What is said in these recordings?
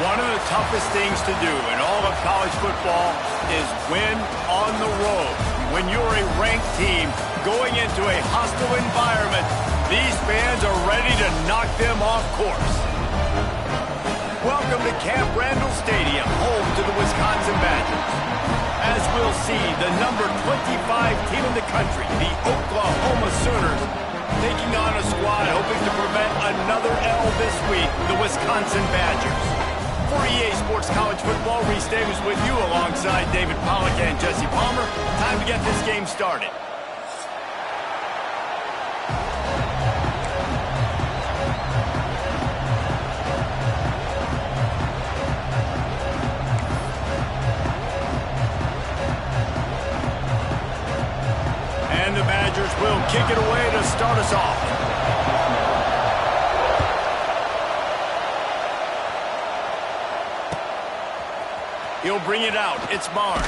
One of the toughest things to do in all of college football is win on the road. When you're a ranked team going into a hostile environment, these fans are ready to knock them off course. Welcome to Camp Randall Stadium, home to the Wisconsin Badgers. As we'll see, the number 25 team in the country, the Oklahoma Sooners, taking on a squad hoping to prevent another L this week, the Wisconsin Badgers. For EA Sports College Football, Reese Davis with you alongside David Pollack and Jesse Palmer. Time to get this game started. And the Badgers will kick it away to start us off. He'll bring it out. It's Barnes.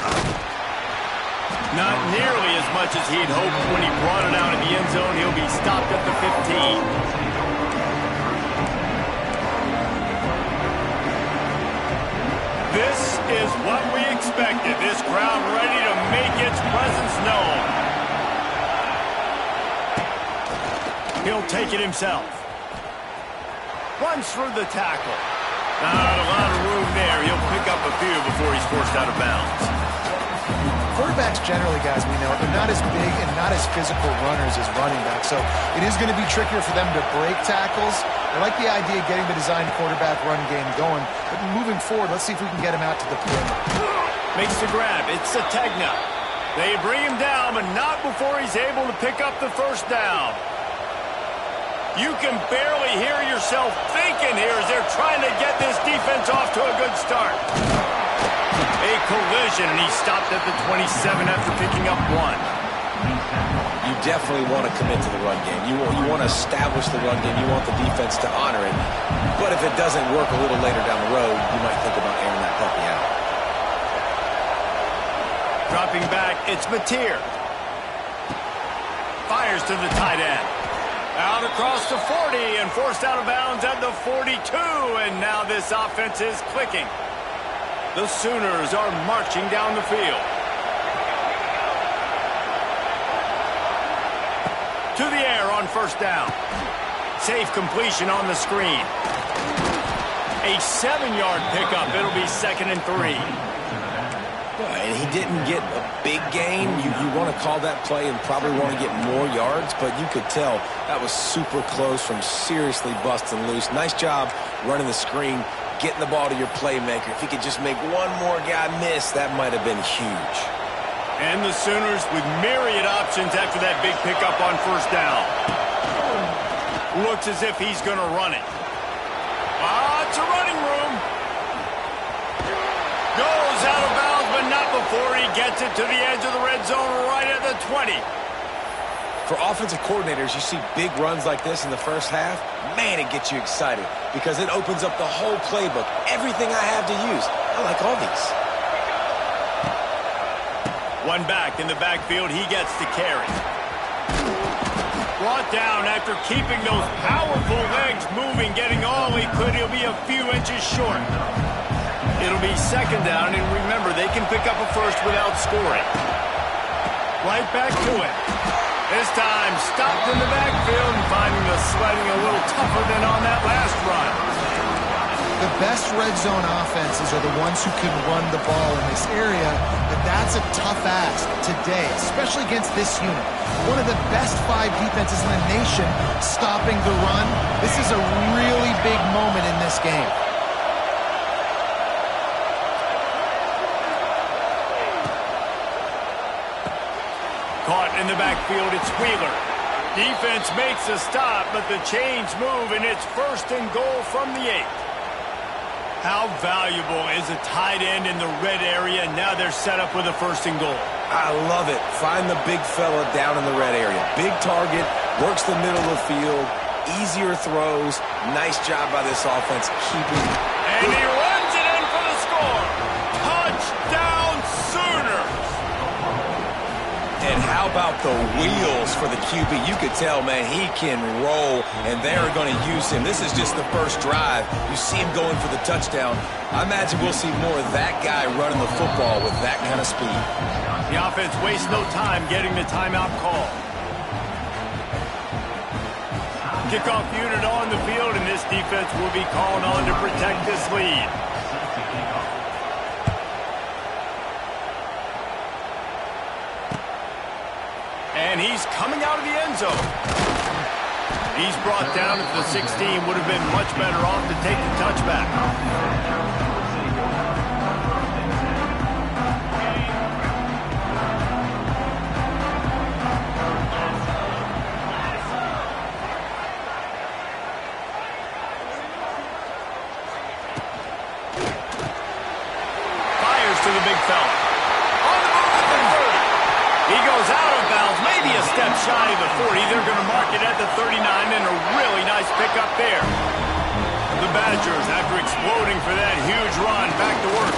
Not nearly as much as he'd hoped when he brought it out in the end zone. He'll be stopped at the 15. This is what we expected. This crowd ready to make its presence known. He'll take it himself. Runs through the tackle. Not a lot of room there. He'll pick up a few before he's forced out of bounds. Quarterbacks generally, guys, we know, they're not as big and not as physical runners as running backs, so it is going to be trickier for them to break tackles. I like the idea of getting the design quarterback run game going, but moving forward, let's see if we can get him out to the perimeter. Makes the grab. It's Sategna. They bring him down, but not before he's able to pick up the first down. You can barely hear yourself thinking here as they're trying to get this defense off to a good start. A collision, and he stopped at the 27 after picking up one. You definitely want to commit to the run game. You want to establish the run game. You want the defense to honor it. But if it doesn't work a little later down the road, you might think about airing that puppy out. Dropping back, it's Mateer. Fires to the tight end. Out across the 40 and forced out of bounds at the 42. And now this offense is clicking. The Sooners are marching down the field. To the air on first down. Safe completion on the screen. A 7-yard pickup. It'll be 2nd and 3. And he didn't get a big gain. You want to call that play and probably want to get more yards, but you could tell that was super close from seriously busting loose. Nice job running the screen, getting the ball to your playmaker. If he could just make one more guy miss, that might have been huge. And the Sooners with myriad options after that big pickup on first down. Looks as if he's going to run it. It's a running room. Goes out of bounds, but not before he gets it to the edge of the red zone right at the 20. For offensive coordinators, you see big runs like this in the first half, man, it gets you excited because it opens up the whole playbook. Everything I have to use. I like all these. One back in the backfield, he gets to carry. Brought down after keeping those powerful legs moving, getting all he could. He'll be a few inches short. It'll be 2nd down, and remember, they can pick up a first without scoring. Right back to it. This time, stopped in the backfield and finding the sledding a little tougher than on that last run. The best red zone offenses are the ones who can run the ball in this area, but that's a tough ask today, especially against this unit. One of the best 5 defenses in the nation stopping the run. This is a really big moment in this game. Caught in the backfield, it's Wheeler. Defense makes a stop, but the chains move, and it's 1st and goal from the 8. How valuable is a tight end in the red area? Now they're set up with a 1st and goal. I love it. Find the big fella down in the red area. Big target, works the middle of the field, easier throws. Nice job by this offense keeping. And he runs it in for the score. Touchdown, Sooners! And how about the wheels for the QB? You could tell, man, he can roll, and they're going to use him. This is just the first drive. You see him going for the touchdown. I imagine we'll see more of that guy running the football with that kind of speed. The offense wastes no time getting the timeout call. Kickoff unit on the field, and this defense will be called on to protect this lead. And he's coming out of the end zone. He's brought down at the 16. Would have been much better off to take the touchback. Fires to the big fella. On the move at the 30. He goes out of bounds, maybe a step shy of the 40. They're going to mark it at the 39, and a really nice pickup there. The Badgers, after exploding for that huge run, back to work.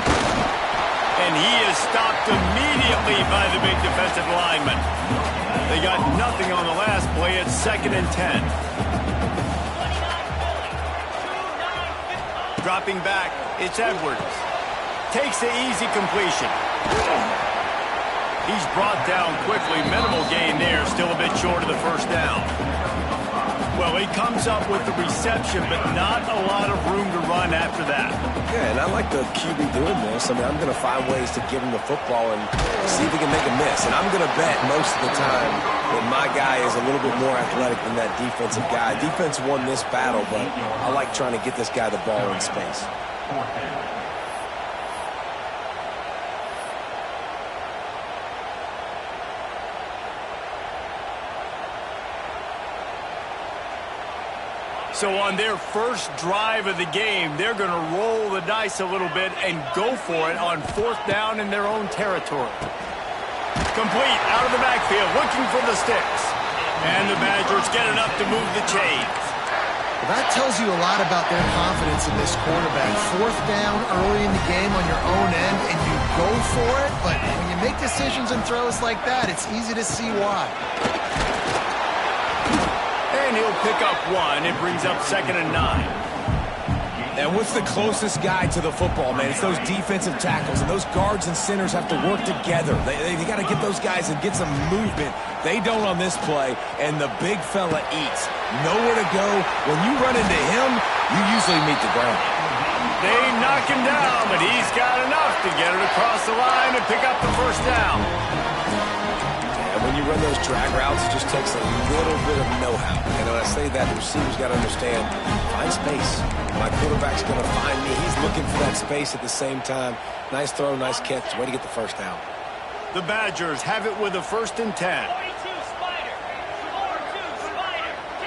And he is stopped immediately by the big defensive lineman. They got nothing on the last play. It's 2nd and 10. Dropping back, it's Edwards. Takes the easy completion. He's brought down quickly. Minimal gain there. Still a bit short of the first down. Well, he comes up with the reception, but not a lot of room to run after that. Yeah, and I like the QB doing this. I mean, I'm going to find ways to give him the football and see if he can make a miss. And I'm going to bet most of the time that my guy is a little bit more athletic than that defensive guy. Defense won this battle, but I like trying to get this guy the ball in space. So on their first drive of the game, they're going to roll the dice a little bit and go for it on 4th down in their own territory. Complete out of the backfield, looking for the sticks. And the Badgers get enough to move the chains. Well, that tells you a lot about their confidence in this quarterback. 4th down early in the game on your own end, and you go for it. But when you make decisions and throws like that, it's easy to see why. And he'll pick up 1. It brings up 2nd and 9. And what's the closest guy to the football, man? It's those defensive tackles, and those guards and centers have to work together. They got to get those guys and get some movement. They don't on this play, and the big fella eats. Nowhere to go. When you run into him, you usually meet the ground. They knock him down, but he's got enough to get it across the line and pick up the first down. And when you run those drag routes, it just takes a little bit of know-how. And when I say that, the receiver's got to understand, find space. My quarterback's going to find me. He's looking for that space at the same time. Nice throw, nice catch. Way to get the first down. The Badgers have it with a 1st and 10.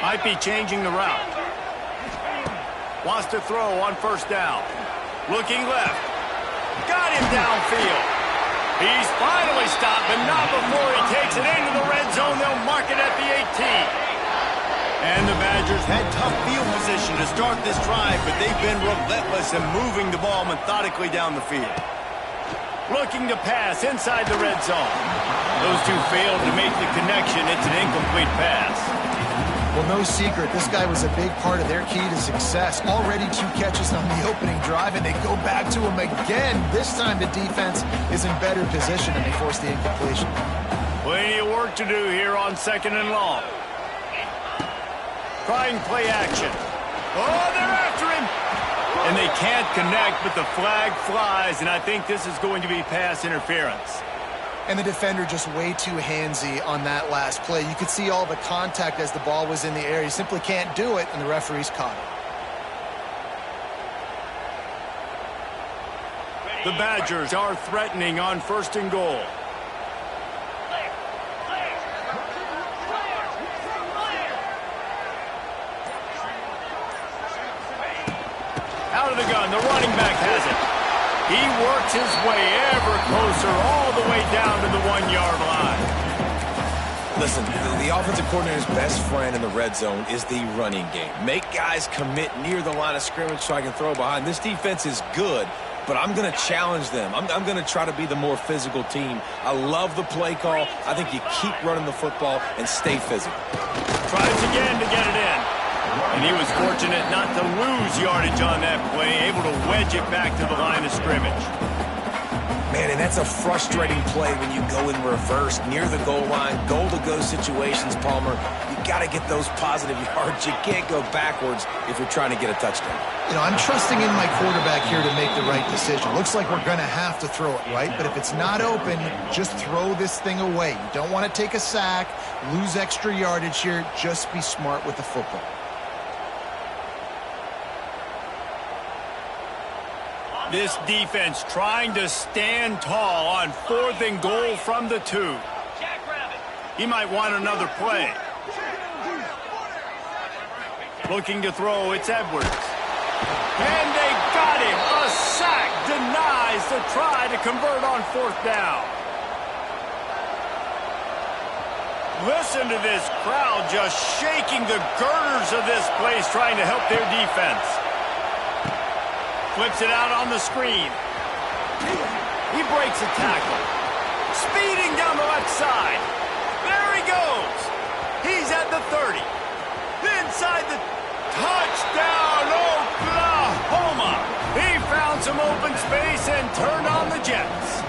Might be changing the route. Wants to throw on 1st down. Looking left. Got him downfield. He's finally stopped, but not before he takes it into the red zone. They'll mark it at the 18. And the Badgers had tough field position to start this drive, but they've been relentless in moving the ball methodically down the field. Looking to pass inside the red zone. Those two failed to make the connection. It's an incomplete pass. Well, no secret, this guy was a big part of their key to success. Already 2 catches on the opening drive, and they go back to him again. This time the defense is in better position, and they force the incompletion. Plenty of work to do here on 2nd and long. Trying play action. Oh, they're after him. And they can't connect, but the flag flies, and I think this is going to be pass interference. And the defender just way too handsy on that last play. You could see all the contact as the ball was in the air. He simply can't do it, and the referee's caught it. The Badgers are threatening on 1st and goal. Out of the gun, the running back has it. He works his way ever closer all the way down to the 1-yard line. Listen, the offensive coordinator's best friend in the red zone is the running game. Make guys commit near the line of scrimmage so I can throw behind. This defense is good, but I'm going to challenge them. I'm going to try to be the more physical team. I love the play call. I think you keep running the football and stay physical. Tries again to get it in. And he was fortunate not to lose yardage on that play, able to wedge it back to the line of scrimmage. Man, and that's a frustrating play when you go in reverse near the goal line, goal-to-go situations, Palmer. You got to get those positive yards. You can't go backwards if you're trying to get a touchdown. You know, I'm trusting in my quarterback here to make the right decision. Looks like we're going to have to throw it, right? But if it's not open, just throw this thing away. You don't want to take a sack, lose extra yardage here. Just be smart with the football. This defense trying to stand tall on 4th and goal from the 2. He might want another play. Looking to throw, it's Edwards. And they got him. A sack denies the try to convert on 4th down. Listen to this crowd just shaking the girders of this place trying to help their defense. Flips it out on the screen. He breaks a tackle. Speeding down the left side. There he goes. He's at the 30. Inside the touchdown, Oklahoma. He found some open space and turned on the Jets.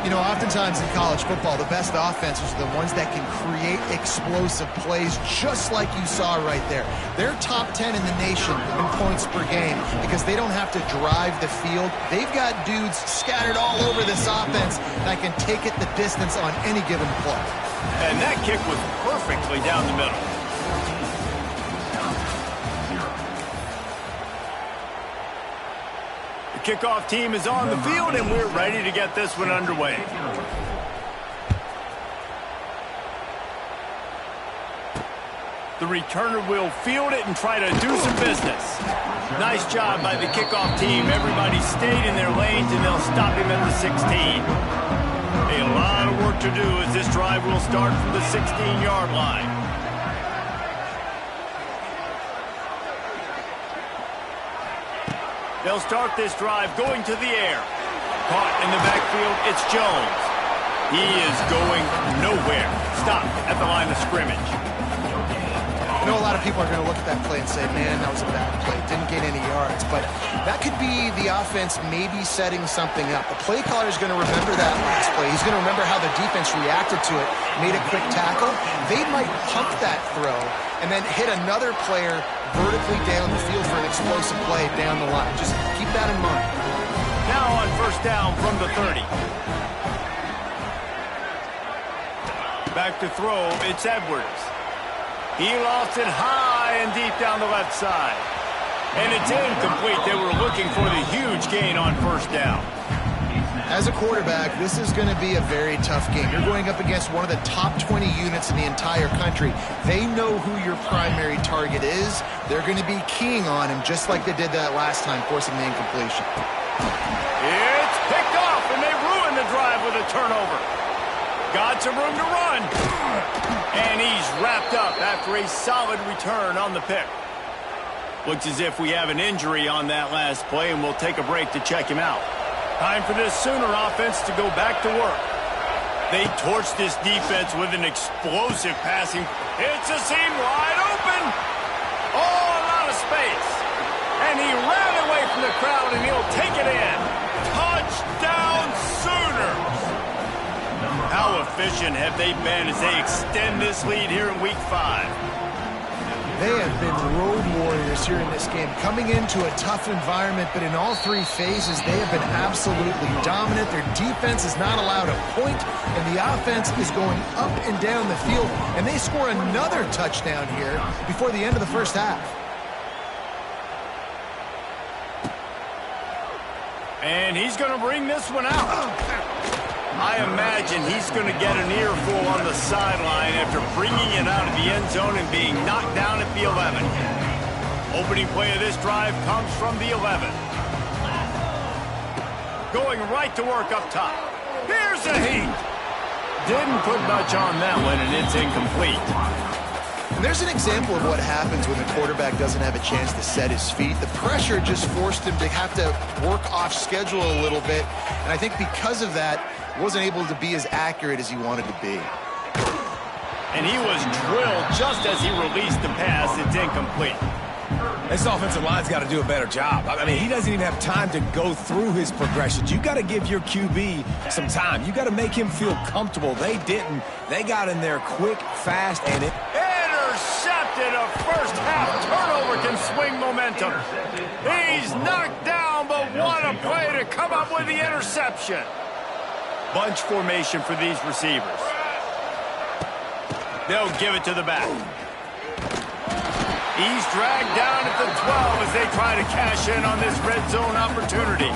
You know, oftentimes in college football, the best offenses are the ones that can create explosive plays just like you saw right there. They're top 10 in the nation in points per game because they don't have to drive the field. They've got dudes scattered all over this offense that can take it the distance on any given play. And that kick was perfectly down the middle. Kickoff team is on the field, and we're ready to get this one underway. The returner will field it and try to do some business. Nice job by the kickoff team. Everybody stayed in their lanes, and they'll stop him at the 16. A lot of work to do as this drive will start from the 16-yard line. They'll start this drive going to the air. Caught in the backfield, it's Jones. He is going nowhere. Stopped at the line of scrimmage. I know a lot of people are going to look at that play and say, man, that was a bad play. Didn't gain any yards. But that could be the offense maybe setting something up. The play caller is going to remember that last play. He's going to remember how the defense reacted to it, made a quick tackle. They might pump that throw and then hit another player vertically down the field for an explosive play down the line. Just keep that in mind. Now on 1st down from the 30. Back to throw, it's Edwards. He lost it high and deep down the left side. And it's incomplete. They were looking for the huge gain on 1st down. As a quarterback, this is going to be a very tough game. You're going up against one of the top 20 units in the entire country. They know who your primary target is. They're going to be keying on him just like they did that last time, forcing the incompletion. It's picked off, and they ruined the drive with a turnover. Got some room to run. And he's wrapped up after a solid return on the pick. Looks as if we have an injury on that last play, and we'll take a break to check him out. Time for this Sooner offense to go back to work. They torched this defense with an explosive passing. It's a seam wide open. Oh, a lot of space. And he ran away from the crowd, and he'll take it in. Touchdown Sooners. How efficient have they been as they extend this lead here in Week 5? They have been road warriors here in this game, coming into a tough environment, but in all 3 phases, they have been absolutely dominant. Their defense is not allowed a point, and the offense is going up and down the field, and they score another touchdown here before the end of the 1st half. And he's going to bring this one out. I imagine he's going to get an earful on the sideline after bringing it out of the end zone and being knocked down at the 11. Opening play of this drive comes from the 11. Going right to work up top. Here's a heat. Didn't put much on that one, and it's incomplete. And there's an example of what happens when the quarterback doesn't have a chance to set his feet. The pressure just forced him to have to work off schedule a little bit. And I think because of that, he wasn't able to be as accurate as he wanted to be. And he was drilled just as he released the pass. It's incomplete. This offensive line's got to do a better job. I mean, he doesn't even have time to go through his progressions. You got to give your QB some time. You got to make him feel comfortable. They didn't. They got in there quick, fast, and it... Intercepted. A first-half turnover can swing momentum. He's knocked down, but what a play to come up with the interception. Bunch formation for these receivers. They'll give it to the back. He's dragged down at the 12 as they try to cash in on this red zone opportunity.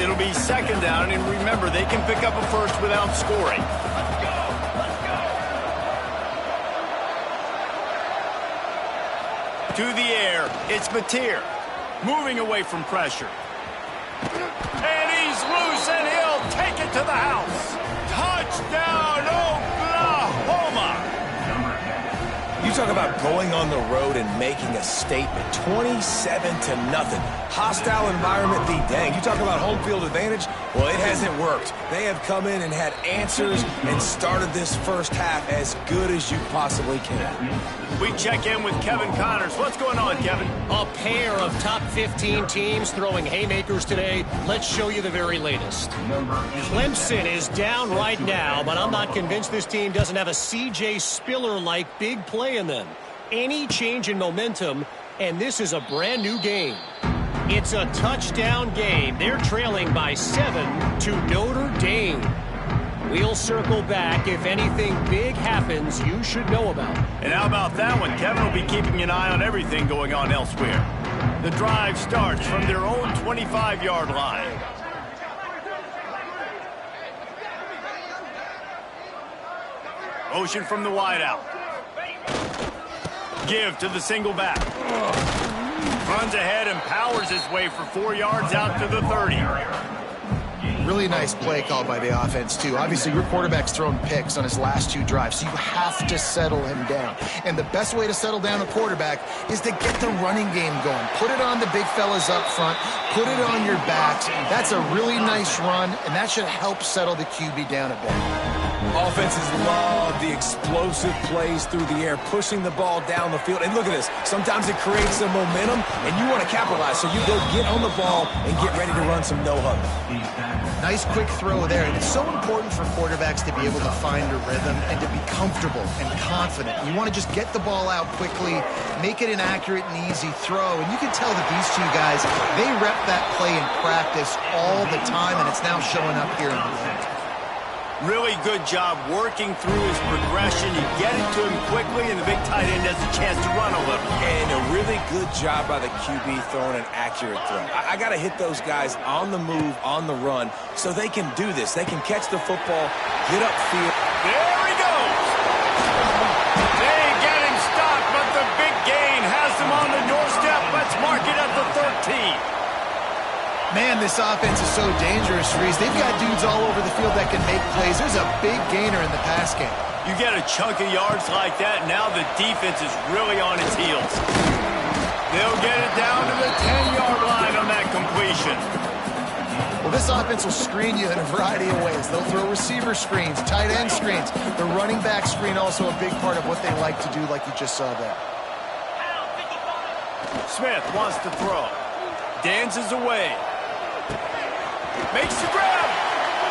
It'll be second down, and remember, they can pick up a first without scoring. To the air, it's Mateer. Moving away from pressure. And he's loose, and he'll take it to the house. Touchdown, Oklahoma! You talk about going on the road and making a statement. 27-0. Hostile environment, be dang. You talk about home field advantage? Well, it hasn't worked. They have come in and had answers and started this first half as good as you possibly can. We check in with Kevin Connors. What's going on, Kevin? A pair of top 15 teams throwing haymakers today. Let's show you the very latest. Clemson is down right now, but I'm not convinced this team doesn't have a C.J. Spiller-like big play in them. Any change in momentum, and this is a brand new game. It's a touchdown game. They're trailing by 7 to Notre Dame. We'll circle back if anything big happens you should know about. And how about that one? Kevin will be keeping an eye on everything going on elsewhere. The drive starts from their own 25-yard line. Motion from the wideout. Give to the single back. Runs ahead and powers his way for 4 yards out to the 30. Really nice play call by the offense, too. Obviously, your quarterback's thrown picks on his last 2 drives, so you have to settle him down. And the best way to settle down a quarterback is to get the running game going. Put it on the big fellas up front. Put it on your backs. That's a really nice run, and that should help settle the QB down a bit. Offenses love the explosive plays through the air, pushing the ball down the field. And look at this. Sometimes it creates some momentum, and you want to capitalize. So you go get on the ball and get ready to run some no-huddle. Nice quick throw there. And it's so important for quarterbacks to be able to find a rhythm and to be comfortable and confident. You want to just get the ball out quickly, make it an accurate and easy throw. And you can tell that these 2 guys, they rep that play in practice all the time, and it's now showing up here in the end. Really good job working through his progression. You get it to him quickly, and the big tight end has a chance to run a little. And a really good job by the QB throwing an accurate throw. I got to hit those guys on the move, on the run, so they can do this. They can catch the football, get upfield. There he goes. They get him stopped, but the big gain has him on the doorstep. Let's mark it at the 13. Man, this offense is so dangerous, Reese. They've got dudes all over the field that can make plays. There's a big gainer in the pass game. You get a chunk of yards like that, now the defense is really on its heels. They'll get it down to the 10-yard line on that completion. Well, this offense will screen you in a variety of ways. They'll throw receiver screens, tight end screens. The running back screen also a big part of what they like to do, like you just saw there. Smith wants to throw. Dances away. Makes the grab.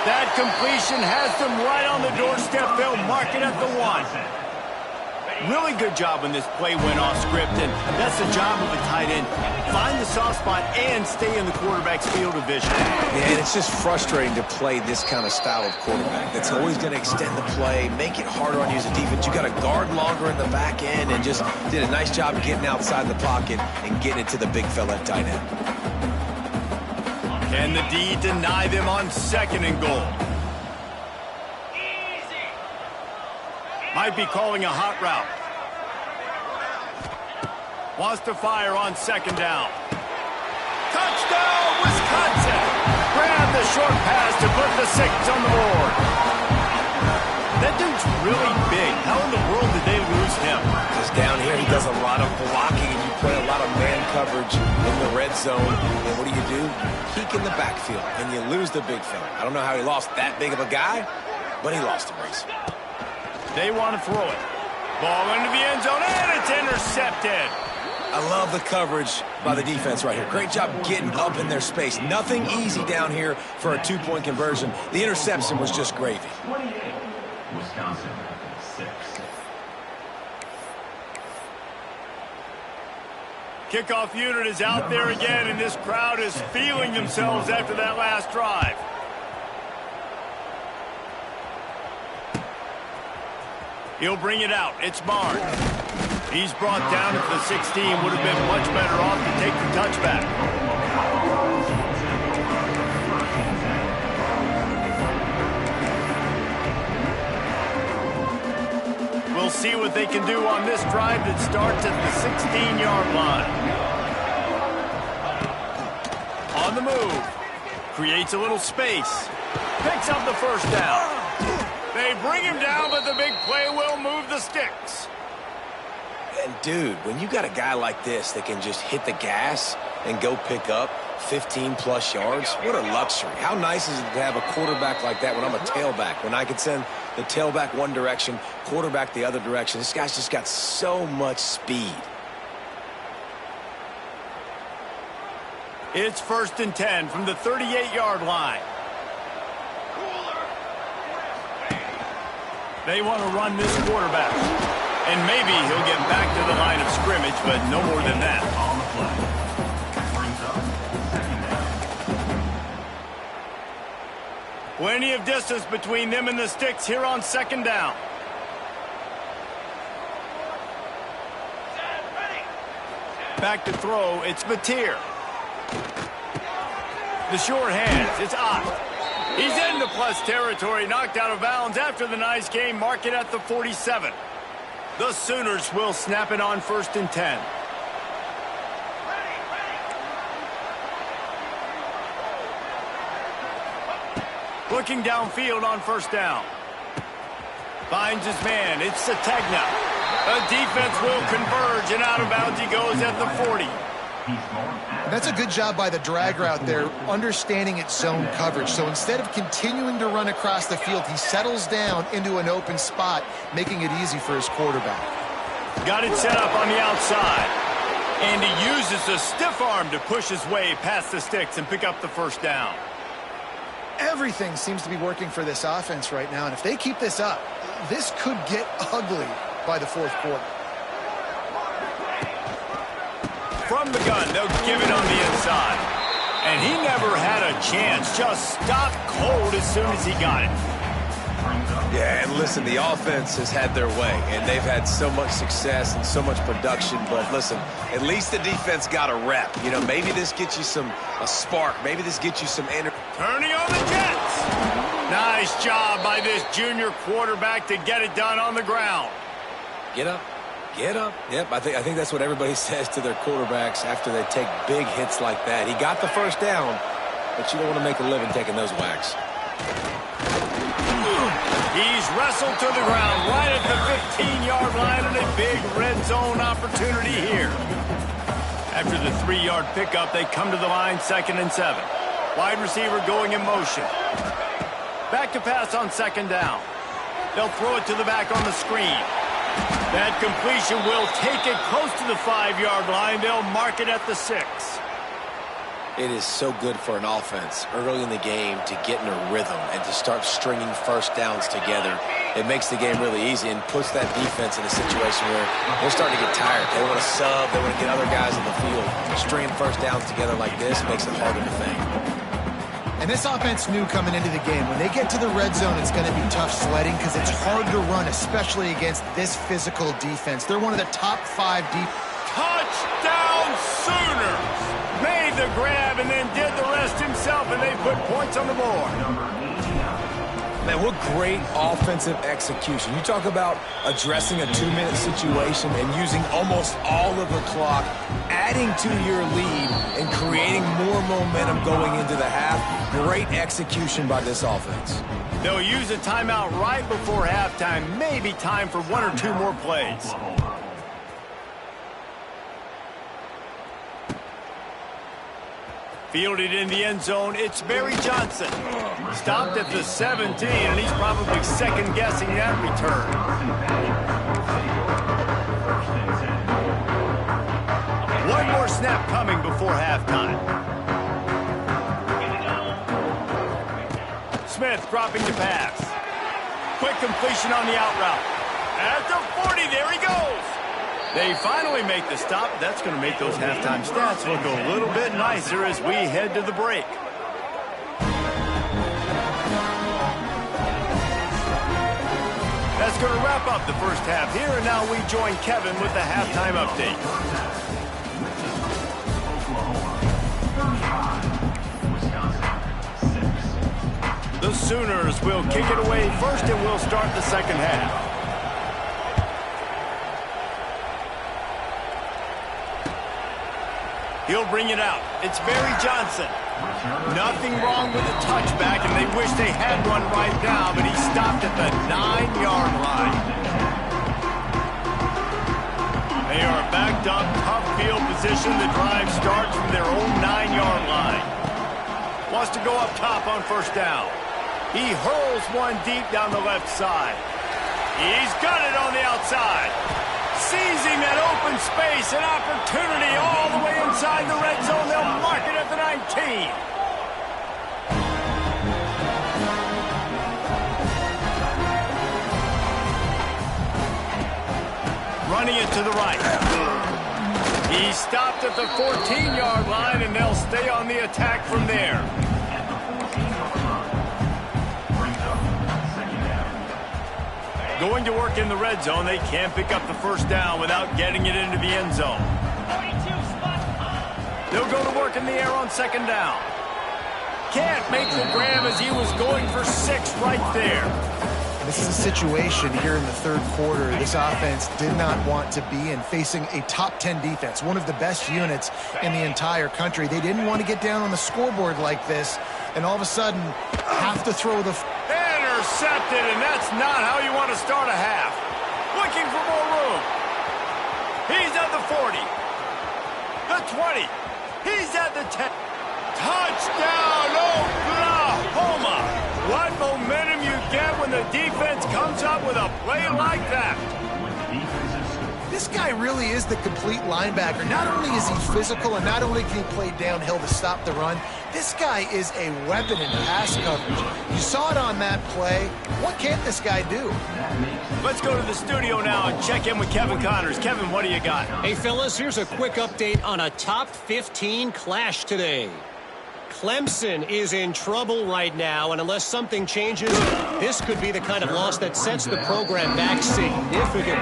That completion has them right on the doorstep. They'll mark it at the 1. Really good job when this play went off script, and that's the job of a tight end. Find the soft spot and stay in the quarterback's field of vision. Yeah, and it's just frustrating to play this kind of style of quarterback. That's always going to extend the play, make it harder on you as a defense. You got to guard longer in the back end, and just did a nice job of getting outside the pocket and getting it to the big fella at tight end. Can the D deny them on 2nd and goal? Might be calling a hot route. Wants to fire on 2nd down. Touchdown, Wisconsin! Grab the short pass to put the 6 on the board. That dude's really big. How in the world did they lose him? Because down here he does a lot of blocking and you play a lot of man coverage in the red zone. And what do? Peek in the backfield and you lose the big fella. I don't know how he lost that big of a guy, but he lost the race. They want to throw it. Ball into the end zone, and it's intercepted. I love the coverage by the defense right here. Great job getting up in their space. Nothing easy down here for a two-point conversion. The interception was just gravy. Wisconsin, 6. Kickoff unit is out there again, and this crowd is feeling themselves after that last drive. He'll bring it out. It's Barnes. He's brought down at the 16. Would have been much better off to take the touchback. We'll see what they can do on this drive that starts at the 16-yard line. On the move. Creates a little space. Picks up the first down. They bring him down, but the big play will move the sticks. And, dude, when you got a guy like this that can just hit the gas and go pick up 15-plus yards, what a luxury. How nice is it to have a quarterback like that when I'm a tailback, when I can send the tailback one direction, quarterback the other direction. This guy's just got so much speed. It's 1st and 10 from the 38-yard line. They want to run this quarterback. And maybe he'll get back to the line of scrimmage, but no more than that. On the play. Brings up 2nd down. Plenty of distance between them and the sticks here on 2nd down. Back to throw, it's Mateer. The short hands, it's Ott. He's into plus territory, knocked out of bounds after the nice game, mark it at the 47. The Sooners will snap it on 1st and 10. Looking downfield on 1st down. Finds his man, it's Sategna. The defense will converge, and out of bounds he goes at the 40. That's a good job by the drag route there, understanding its zone coverage. So instead of continuing to run across the field, he settles down into an open spot, making it easy for his quarterback. Got it set up on the outside. And he uses the stiff arm to push his way past the sticks and pick up the 1st down. Everything seems to be working for this offense right now, and if they keep this up, this could get ugly by the 4th quarter. From the gun, they'll give it on the inside. And he never had a chance, just stopped cold as soon as he got it. Yeah, and listen, the offense has had their way, and they've had so much success and so much production. But listen, at least the defense got a rep. You know, maybe this gets you a spark. Maybe this gets you some energy. Turning on the Jets. Nice job by this junior quarterback to get it done on the ground. Get up. Get up. Yep, I think that's what everybody says to their quarterbacks after they take big hits like that. He got the 1st down, but you don't want to make a living taking those whacks. He's wrestled to the ground right at the 15-yard line, and a big red zone opportunity here. After the 3-yard pickup, they come to the line 2nd and 7. Wide receiver going in motion. Back to pass on 2nd down. They'll throw it to the back on the screen. That completion will take it close to the 5-yard line. They'll mark it at the 6. It is so good for an offense early in the game to get in a rhythm and to start stringing 1st downs together. It makes the game really easy and puts that defense in a situation where they're starting to get tired. They want to sub. They want to get other guys in the field. Stringing 1st downs together like this makes it harder to think. And this offense knew coming into the game, when they get to the red zone, it's going to be tough sledding because it's hard to run, especially against this physical defense. They're one of the top 5 deep. Touchdown Sooners! Made the grab and then did the rest himself, and they put points on the board. Man, what great offensive execution. You talk about addressing a 2-minute situation and using almost all of the clock, adding to your lead and creating more momentum going into the half. Great execution by this offense. They'll use a timeout right before halftime. Maybe time for 1 or 2 more plays. Fielded in the end zone, it's Barry Johnson. Stopped at the 17, and he's probably second-guessing that return. One more snap coming before halftime. Smith dropping the pass. Quick completion on the out route. At the 40, there he goes. They finally make the stop. That's going to make those halftime stats look a little bit nicer as we head to the break. That's going to wrap up the first half here, and now we join Kevin with the halftime update. The Sooners will kick it away first, and we'll start the second half. He'll bring it out. It's Barry Johnson. Nothing wrong with the touchback, and they wish they had one right now, but he stopped at the 9-yard line. They are backed up, tough field position. The drive starts from their own 9-yard line. Wants to go up top on first down. He hurls one deep down the left side. He's got it on the outside. Seizing that open space, an opportunity all the way inside the red zone. They'll mark it at the 19. Running it to the right. He stopped at the 14-yard line, and they'll stay on the attack from there. Going to work in the red zone. They can't pick up the first down without getting it into the end zone. They'll go to work in the air on second down. Can't make the grab as he was going for 6 right there. This is a situation here in the third quarter this offense did not want to be in, facing a top 10 defense, one of the best units in the entire country. They didn't want to get down on the scoreboard like this and all of a sudden have to throw the... Intercepted, and that's not how you want to start a half. Looking for more room. He's at the 40. The 20. He's at the 10. Touchdown, Oklahoma. What momentum you get when the defense comes up with a play like that. This guy really is the complete linebacker. Not only is he physical and not only can he play downhill to stop the run, this guy is a weapon in pass coverage. You saw it on that play. What can't this guy do? Let's go to the studio now and check in with Kevin Connors. Kevin, what do you got? Hey, fellas, here's a quick update on a top 15 clash today. Clemson is in trouble right now, and unless something changes, this could be the kind of loss that sets the program back significantly.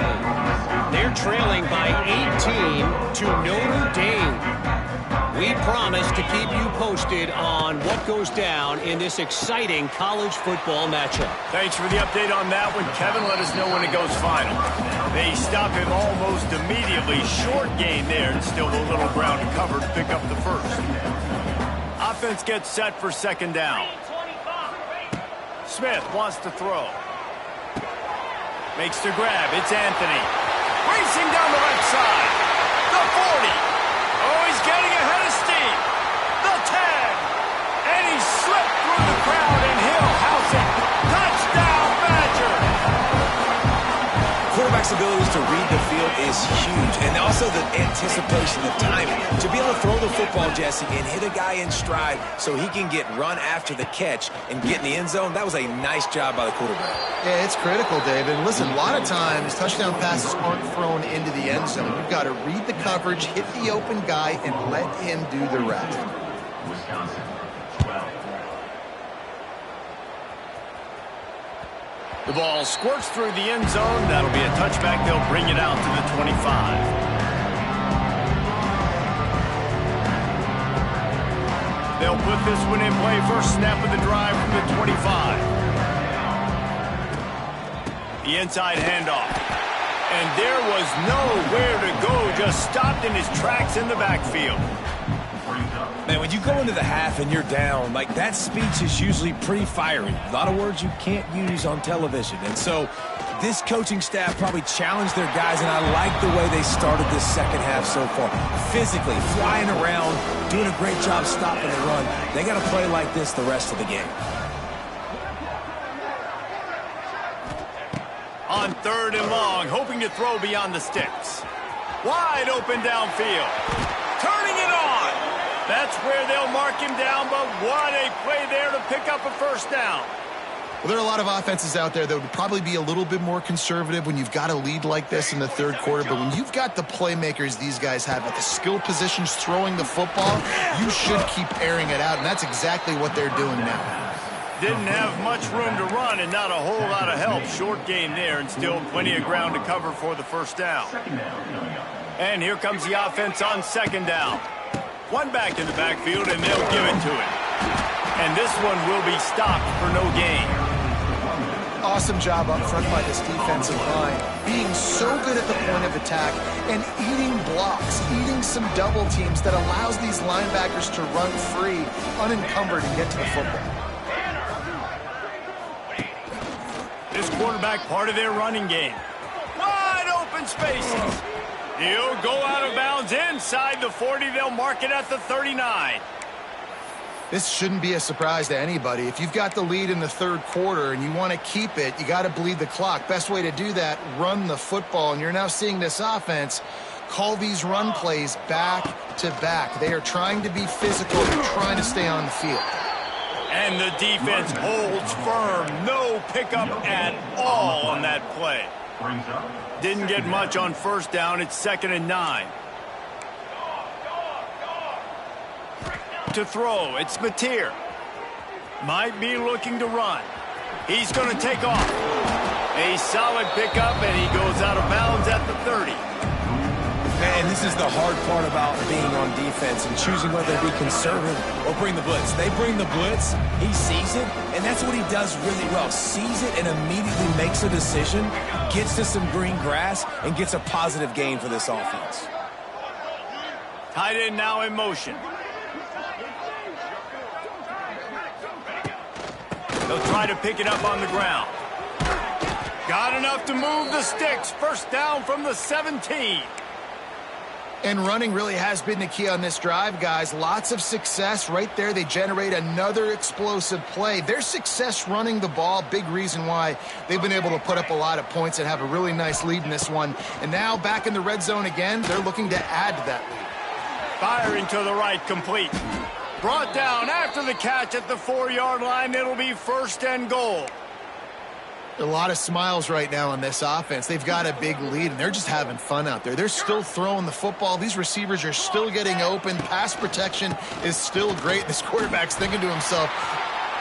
They're trailing by 18 to Notre Dame. We promise to keep you posted on what goes down in this exciting college football matchup. Thanks for the update on that one, Kevin. Let us know when it goes final. They stop him almost immediately. Short gain there, and still a little ground to cover to pick up the first. Offense gets set for second down. Smith wants to throw. Makes the grab. It's Anthony. Racing down the left side. The 40. Oh, he's getting ahead of steam. The 10. And he slipped through the crowd, and he'll house it. Touchdown, Badger. Quarterback's abilities to read the field is huge, and also the anticipation, the timing. To be able to throw the football, Jesse, and hit a guy in stride so he can get run after the catch and get in the end zone, that was a nice job by the quarterback. Yeah, it's critical, David. Listen, a lot of times touchdown passes aren't thrown into the end zone. You've got to read the coverage, hit the open guy, and let him do the rest. Wisconsin, 12. The ball squirts through the end zone. That'll be a touchback. They'll bring it out to the 25. They'll put this one in play. First snap of the drive from the 25. The inside handoff. And there was nowhere to go, just stopped in his tracks in the backfield. Man, when you go into the half and you're down, like, that speech is usually pretty fiery. A lot of words you can't use on television. And so this coaching staff probably challenged their guys, and I like the way they started this second half so far. Physically, flying around, doing a great job stopping the run. They got to play like this the rest of the game. On 3rd and long, hoping to throw beyond the sticks. Wide open downfield. Turning it on. That's where they'll mark him down, but what a play there to pick up a first down. Well, there are a lot of offenses out there that would probably be a little bit more conservative when you've got a lead like this in the 3rd quarter, but when you've got the playmakers these guys have at the skill positions throwing the football, you should keep airing it out, and that's exactly what they're doing now. Didn't have much room to run and not a whole lot of help. Short game there and still plenty of ground to cover for the first down. And here comes the offense on 2nd down. One back in the backfield and they'll give it to him. And this one will be stopped for no gain. Awesome job up front by this defensive line. Being so good at the point of attack and eating blocks, eating some double teams that allows these linebackers to run free, unencumbered, and get to the football. This quarterback part of their running game. Wide open spaces. He'll go out of bounds inside the 40. They'll mark it at the 39. This shouldn't be a surprise to anybody. If you've got the lead in the 3rd quarter and you want to keep it, you got to bleed the clock. Best way to do that, run the football. And you're now seeing this offense call these run plays back to back. They are trying to be physical. They're trying to stay on the field. And the defense holds firm. No pickup at all on that play. Didn't get much on 1st down. It's 2nd and 9. To throw, it's Mateer. Might be looking to run. He's going to take off. A solid pickup, and he goes out of bounds at the 30. Man, this is the hard part about being on defense and choosing whether to be conservative or bring the blitz. They bring the blitz, he sees it, and that's what he does really well. Sees it and immediately makes a decision, gets to some green grass, and gets a positive gain for this offense. Tight end now in motion. They'll try to pick it up on the ground. Got enough to move the sticks. First down from the 17. And running really has been the key on this drive, guys. Lots of success right there. They generate another explosive play. Their success running the ball, big reason why they've been able to put up a lot of points and have a really nice lead in this one. And now back in the red zone again, they're looking to add to that lead. Firing to the right, complete. Brought down after the catch at the 4-yard line. It'll be 1st and goal. A lot of smiles right now on this offense. They've got a big lead, and they're just having fun out there. They're still throwing the football. These receivers are still getting open. Pass protection is still great. This quarterback's thinking to himself,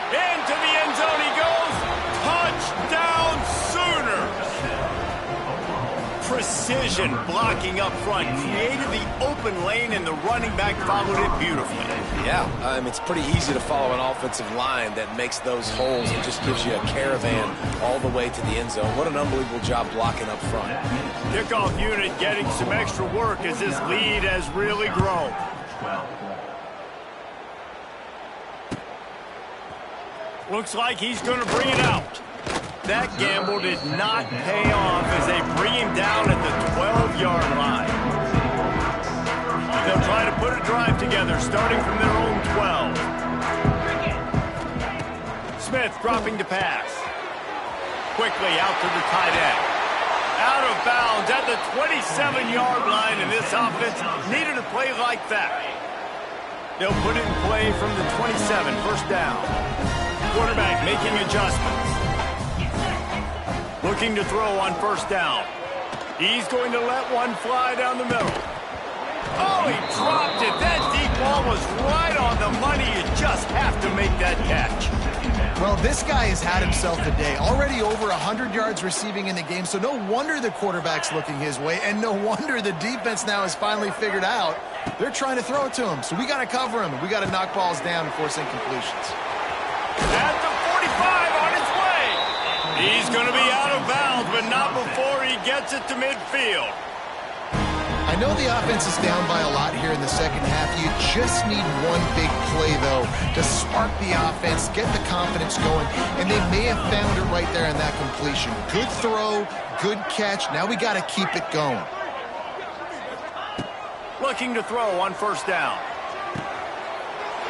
into the end zone he goes. Touchdown Sooners. Precision blocking up front. Created the open lane, and the running back followed it beautifully. Yeah, it's pretty easy to follow an offensive line that makes those holes and just gives you a caravan all the way to the end zone. What an unbelievable job blocking up front. Kickoff unit getting some extra work as this lead has really grown. Looks like he's going to bring it out. That gamble did not pay off as they bring him down at the 12-yard line. They'll try to put a drive together, starting from their own 12. Smith dropping to pass. Quickly out to the tight end. Out of bounds at the 27-yard line, and this offense needed a play like that. They'll put it in play from the 27, 1st down. Quarterback making adjustments. Looking to throw on 1st down. He's going to let one fly down the middle. Oh, he dropped it. That deep ball was right on the money. You just have to make that catch. well, this guy has had himself a day. Already over 100 yards receiving in the game, so no wonder the quarterback's looking his way, and no wonder the defense now has finally figured out they're trying to throw it to him. So we got to cover him, and we got to knock balls down and force incompletions. At the 45 on its way. He's going to be out of bounds, but not before he gets it to midfield. I know the offense is down by a lot here in the second half. You just need one big play, though, to spark the offense, get the confidence going, and they may have found it right there in that completion. Good throw, good catch. Now we got to keep it going. Looking to throw on first down.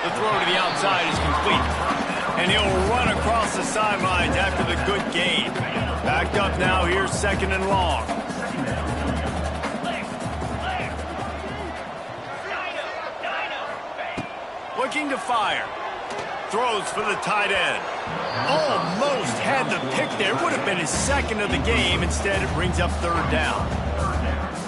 The throw to the outside is complete. And he'll run across the sidelines after the good gain. Backed up now, here's second and long. Looking to fire. Throws for the tight end. Almost had the pick there. Would have been his second of the game. Instead, it brings up third down.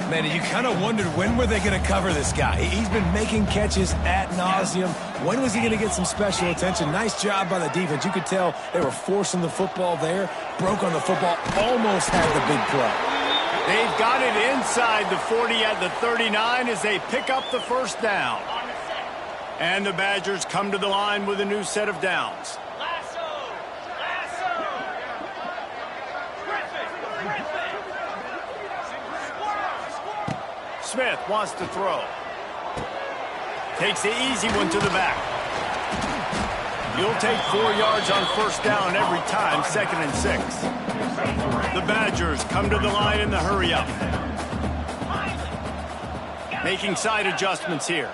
Man, you kind of wondered when were they going to cover this guy. He's been making catches ad nauseum. When was he going to get some special attention? Nice job by the defense. You could tell they were forcing the football there. Broke on the football. Almost had the big play. They've got it inside the 40 at the 39 as they pick up the first down. And the Badgers come to the line with a new set of downs. Smith wants to throw. Takes the easy one to the back. You'll take 4 yards on first down every time, 2nd and 6. The Badgers come to the line in the hurry-up. Making side adjustments here.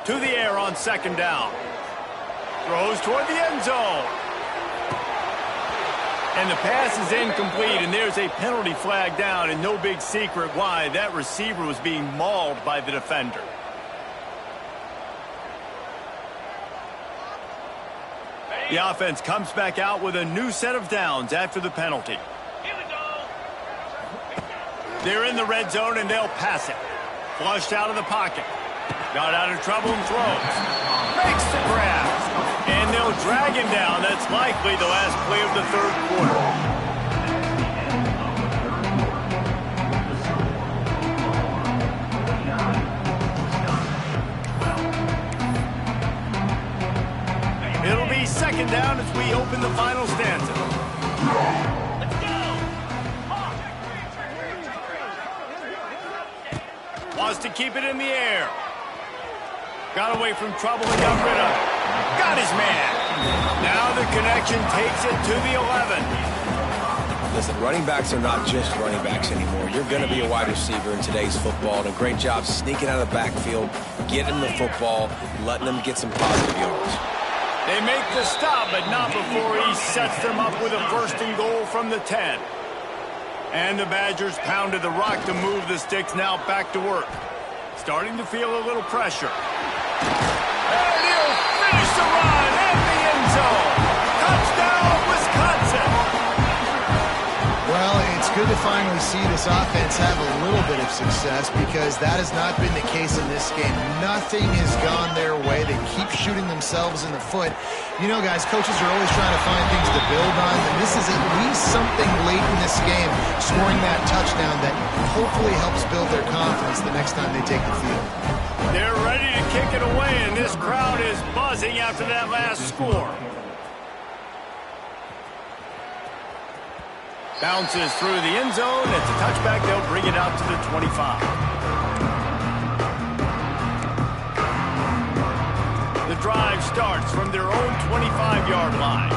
To the air on second down. Throws toward the end zone. And the pass is incomplete, and there's a penalty flag down, and no big secret why. That receiver was being mauled by the defender. The offense comes back out with a new set of downs after the penalty. They're in the red zone, and they'll pass it. Flushed out of the pocket. Got out of trouble and throws. Makes the grab. And they'll drag him down. That's likely the last play of the third quarter. It'll be second down as we open the final stanza. Let's go. Wants to keep it in the air. Got away from trouble and got rid of it. Got his man. Now the connection takes it to the 11. Listen, running backs are not just running backs anymore. You're going to be a wide receiver in today's football. And a great job sneaking out of the backfield, getting the football, letting them get some positive yards. They make the stop, but not before he sets them up with a first and goal from the 10. And the Badgers pounded the rock to move the sticks, now back to work. Starting to feel a little pressure. And he'll finish the run at the end zone. Touchdown, Wisconsin. Well, it's good to finally see this offense have a little bit of success because that has not been the case in this game. Nothing has gone their way. They keep shooting themselves in the foot. You know, guys, coaches are always trying to find things to build on, and this is at least something late in this game, scoring that touchdown that hopefully helps build their confidence the next time they take the field. They're ready to kick it away, and this crowd is buzzing after that last score. Bounces through the end zone. It's a touchback. They'll bring it out to the 25. The drive starts from their own 25-yard line.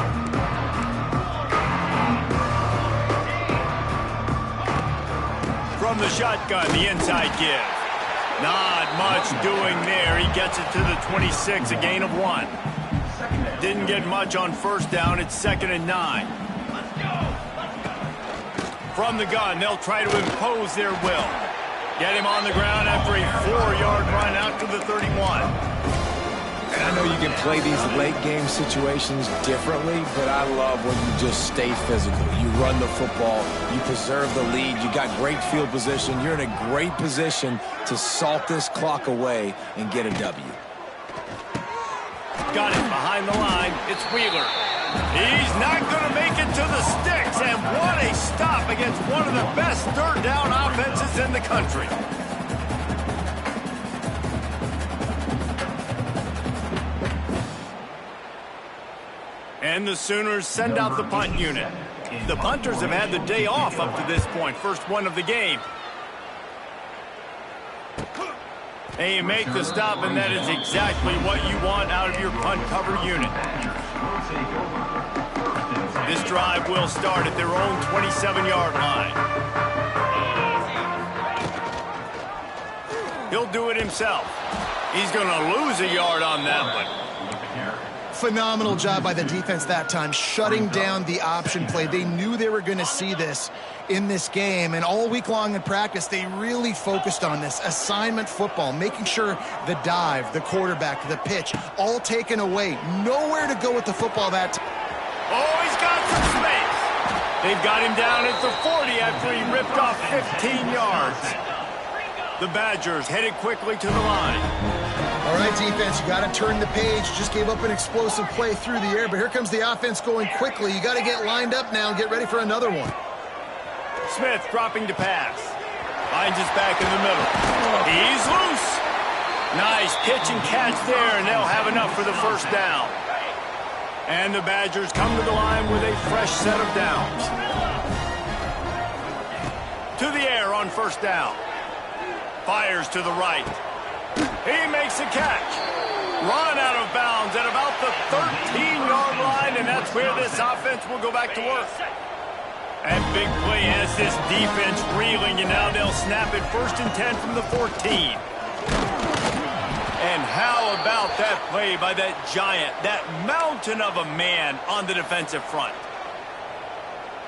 From the shotgun, the inside give. Not much doing there. He gets it to the 26, a gain of 1. Didn't get much on first down. It's 2nd and 9. From the gun, they'll try to impose their will. Get him on the ground after a 4-yard run out to the 31. And I know you can play these late-game situations differently, but I love when you just stay physical. You run the football, you preserve the lead, you got great field position, you're in a great position to salt this clock away and get a W. Got it behind the line. It's Wheeler. He's not going to make it to the sticks, and what a stop against one of the best third down offenses in the country. And the Sooners send out the punt unit. The punters have had the day off up to this point. First one of the game. And you make the stop, and that is exactly what you want out of your punt cover unit. This drive will start at their own 27-yard line. He'll do it himself. He's going to lose a yard on that one. Phenomenal job by the defense that time, shutting down the option play. They knew they were going to see this in this game, and all week long in practice, they really focused on this assignment football, making sure the dive, the quarterback, the pitch, all taken away. Nowhere to go with the football that time. Oh, he's got some space. They've got him down at the 40 after he ripped off 15 yards. The Badgers headed quickly to the line. All right, defense, you got to turn the page. Just gave up an explosive play through the air, but here comes the offense going quickly. You got to get lined up now and get ready for another one. Smith dropping to pass. Finds his back in the middle. He's loose. Nice pitch and catch there, and they'll have enough for the first down. And the Badgers come to the line with a fresh set of downs. To the air on first down. Fires to the right. He makes a catch. Run out of bounds at about the 13-yard line, and that's where this offense will go back to work. That big play has this defense reeling, and now they'll snap it 1st and 10 from the 14. And how about that play by that giant, that mountain of a man on the defensive front?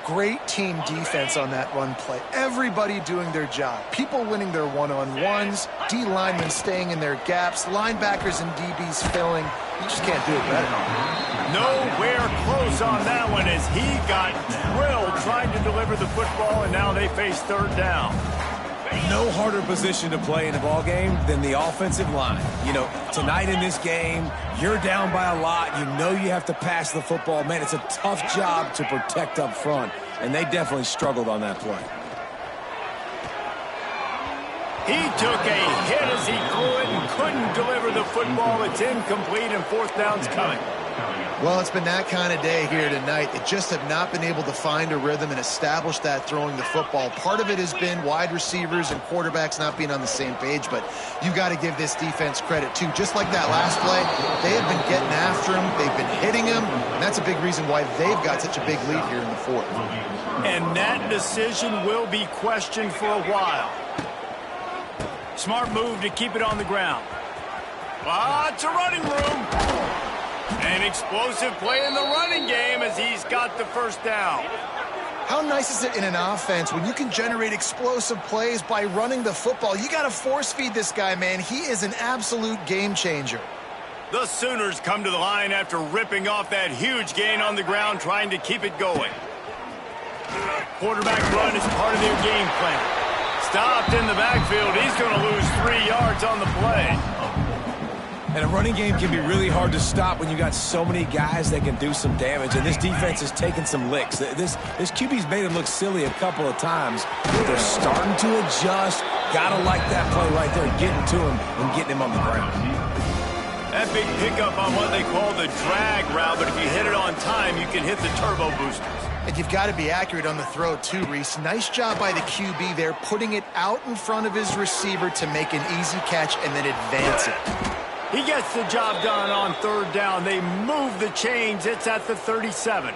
Great team defense on that run play. Everybody doing their job. People winning their one-on-ones, D linemen staying in their gaps, linebackers and DBs filling. You just can't do it better. Nowhere close on that one as he got drilled trying to deliver the football, and now they face third down. No harder position to play in a ball game than the offensive line. You know, tonight in this game, you're down by a lot. You know you have to pass the football. Man, it's a tough job to protect up front, and they definitely struggled on that play. He took a hit as he threw it and couldn't deliver the football. It's incomplete, and fourth down's coming. Well, it's been that kind of day here tonight. They just have not been able to find a rhythm and establish that throwing the football. Part of it has been wide receivers and quarterbacks not being on the same page, but you've got to give this defense credit, too. Just like that last play, they have been getting after him. They've been hitting him, and that's a big reason why they've got such a big lead here in the fourth. And that decision will be questioned for a while. Smart move to keep it on the ground. Lots of running room. An explosive play in the running game as he's got the first down. How nice is it in an offense when you can generate explosive plays by running the football? You got to force feed this guy, man. He is an absolute game changer. The Sooners come to the line after ripping off that huge gain on the ground, trying to keep it going. Quarterback run is part of their game plan. Stopped in the backfield. He's going to lose 3 yards on the play. And a running game can be really hard to stop when you got so many guys that can do some damage. And this defense is taking some licks. This QB's made him look silly a couple of times. But they're starting to adjust. Gotta like that play right there, getting to him and getting him on the ground. That big pickup on what they call the drag route, but if you hit it on time, you can hit the turbo boosters. And you've got to be accurate on the throw, too, Reese. Nice job by the QB there, putting it out in front of his receiver to make an easy catch and then advance it. He gets the job done on third down. They move the chains. It's at the 37.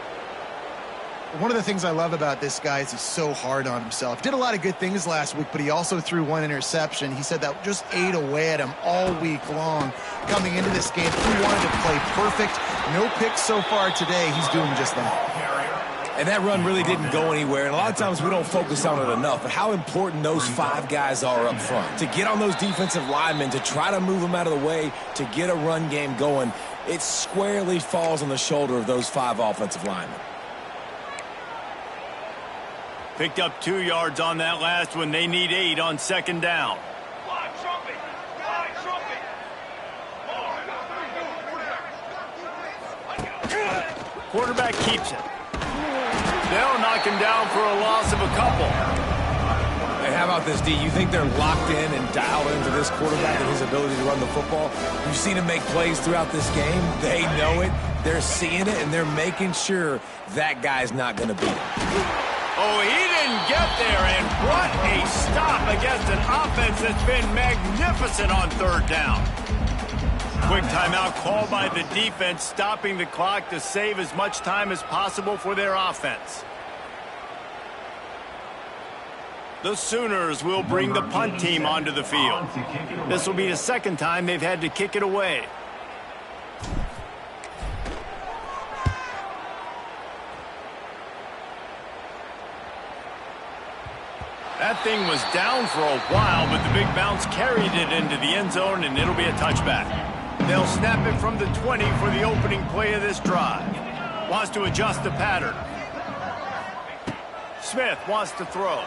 One of the things I love about this guy is he's so hard on himself. Did a lot of good things last week, but he also threw one interception. He said that just ate away at him all week long. Coming into this game, he wanted to play perfect. No picks so far today. He's doing just that. And that run really didn't go anywhere. And a lot of times we don't focus on it enough. But how important those 5 guys are up front. To get on those defensive linemen, to try to move them out of the way, to get a run game going, it squarely falls on the shoulder of those 5 offensive linemen. Picked up 2 yards on that last one. They need 8 on second down. Quarterback keeps it. They'll knock him down for a loss of a couple. They how about this, D? You think they're locked in and dialed into this quarterback and his ability to run the football? You've seen him make plays throughout this game. They know it. They're seeing it, and they're making sure that guy's not going to beat him. Oh, he didn't get there, and what a stop against an offense that's been magnificent on third down. Quick timeout called by the defense, stopping the clock to save as much time as possible for their offense. The Sooners will bring the punt team onto the field. This will be the second time they've had to kick it away. That thing was down for a while, but the big bounce carried it into the end zone, and it'll be a touchback. They'll snap it from the 20 for the opening play of this drive. Wants to adjust the pattern. Smith wants to throw.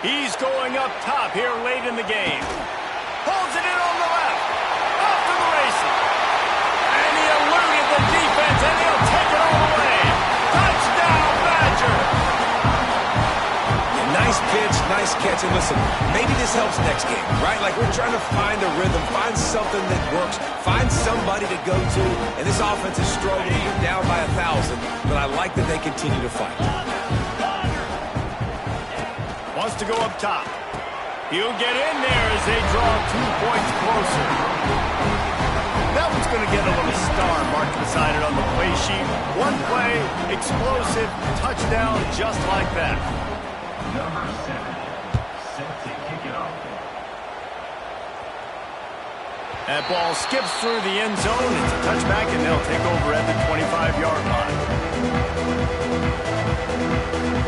He's going up top here late in the game. Pulls it in on the left. Off to the races. And he eluded the defense, and he'll take it all the way. Touchdown, Badger. Nice pitch, nice catch. And listen, maybe this helps next game, right? Like we're trying to find a rhythm, find something that works, find somebody to go to. And this offense is struggling, down by 1,000. But I like that they continue to fight. Wants to go up top. He'll get in there as they draw 2 points closer. That one's going to get a little star marked beside it on the play sheet. One play, explosive, touchdown just like that. Number 7, set to kick it off. That ball skips through the end zone. It's a touchback, and they'll take over at the 25-yard line.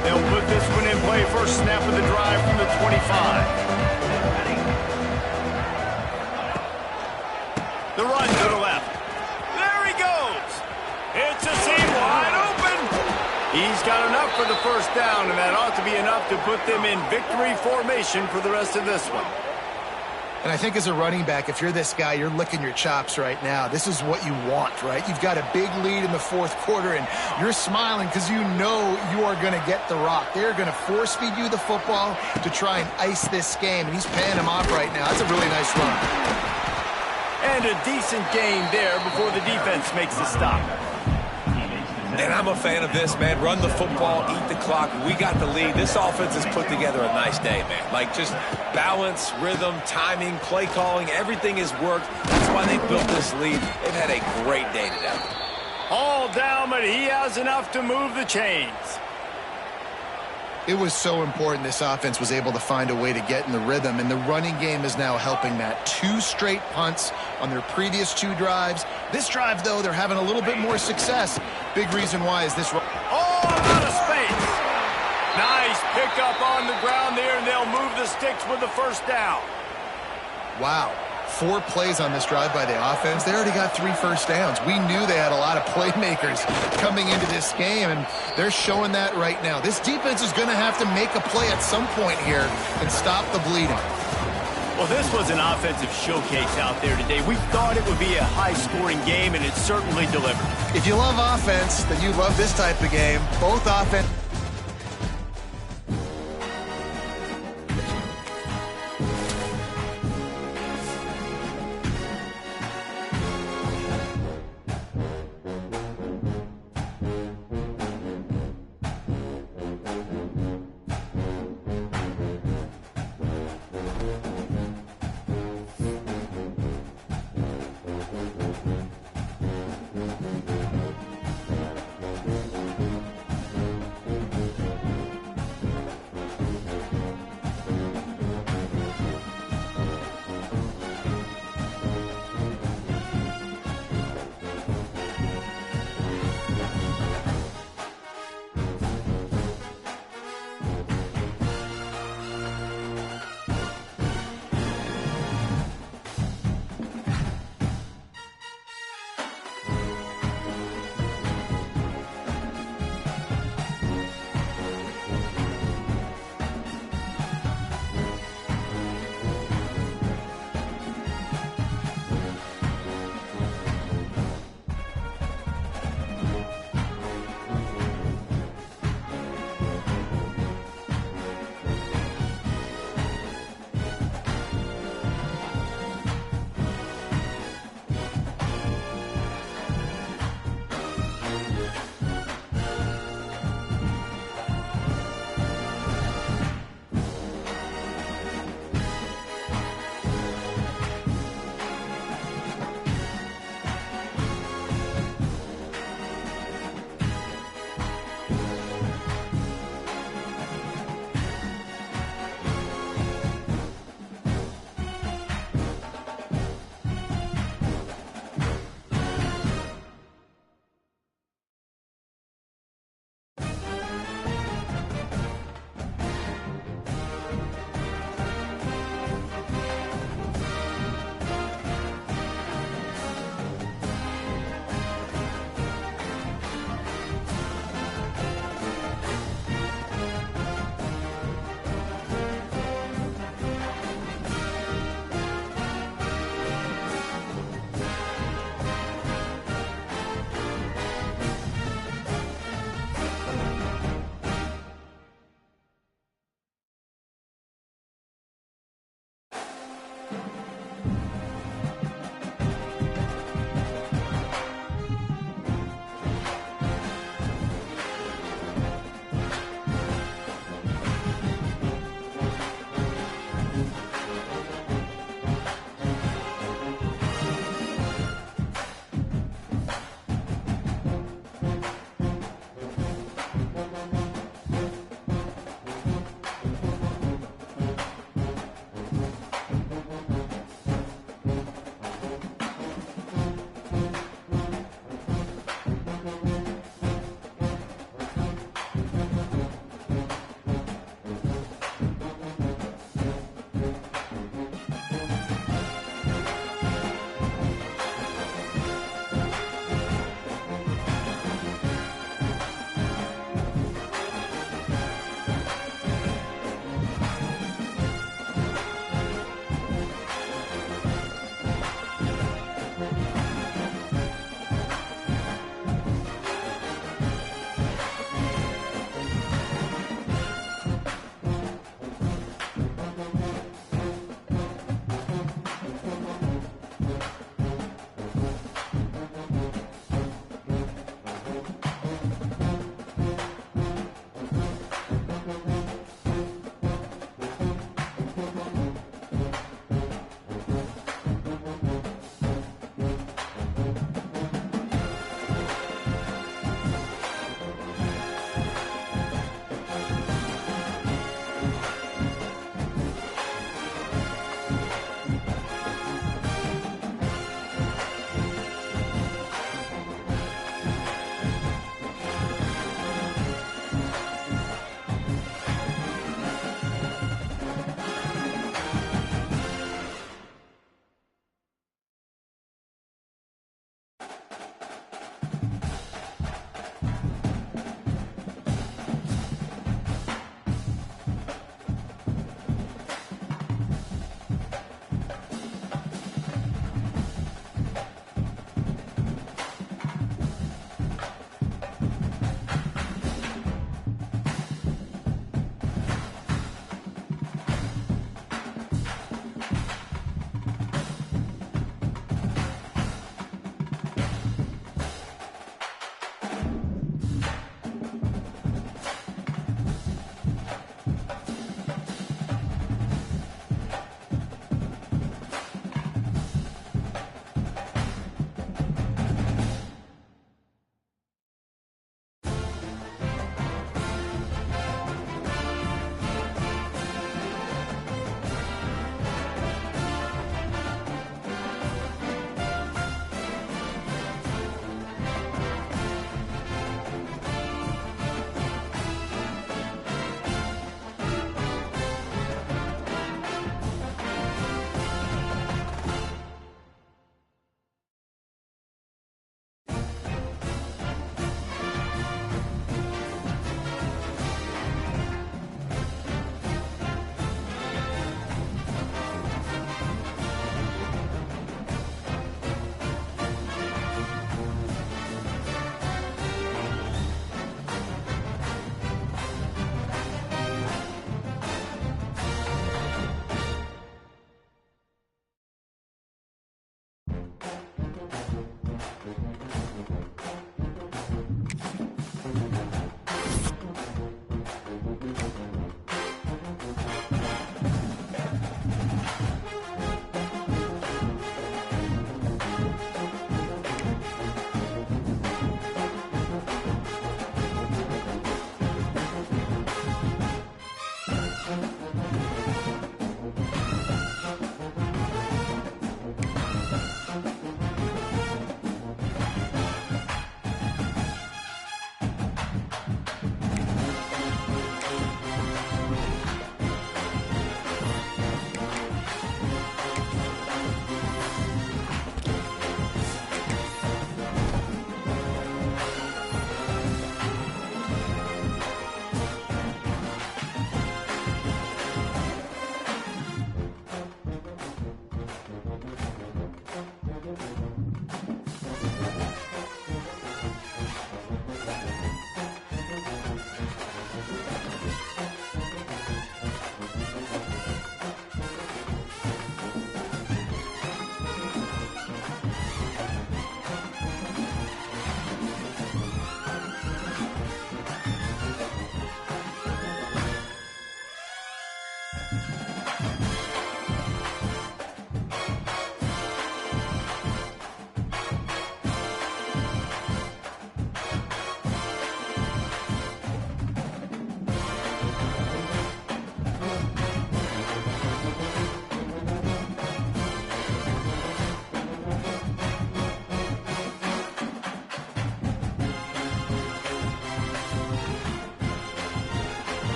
They'll put this one in play. First snap of the drive from the 25. The run to the left. There he goes. It's a seam wide open. He's got enough for the first down, and that ought to be enough to put them in victory formation for the rest of this one. And I think as a running back, if you're this guy, you're licking your chops right now. This is what you want, right? You've got a big lead in the fourth quarter, and you're smiling because you know you are going to get the rock. They're going to force-feed you the football to try and ice this game, and he's paying him off right now. That's a really nice run. And a decent gain there before the defense makes the stop. And I'm a fan of this, man. Run the football, eat the clock. We got the lead. This offense has put together a nice day, man. Like just balance, rhythm, timing, play calling, everything has worked. That's why they built this lead. They've had a great day today. All down, but he has enough to move the chains. It was so important this offense was able to find a way to get in the rhythm, and the running game is now helping that. 2 straight punts on their previous 2 drives. This drive, though, they're having a little bit more success. Big reason why is this. Oh, out of space. Nice pickup on the ground there, and they'll move the sticks with the first down. Wow. 4 plays on this drive by the offense. They already got 3 first downs. We knew they had a lot of playmakers coming into this game, and they're showing that right now. This defense is going to have to make a play at some point here and stop the bleeding. Well, this was an offensive showcase out there today. We thought it would be a high-scoring game, and it certainly delivered. If you love offense, then you love this type of game. Both offense.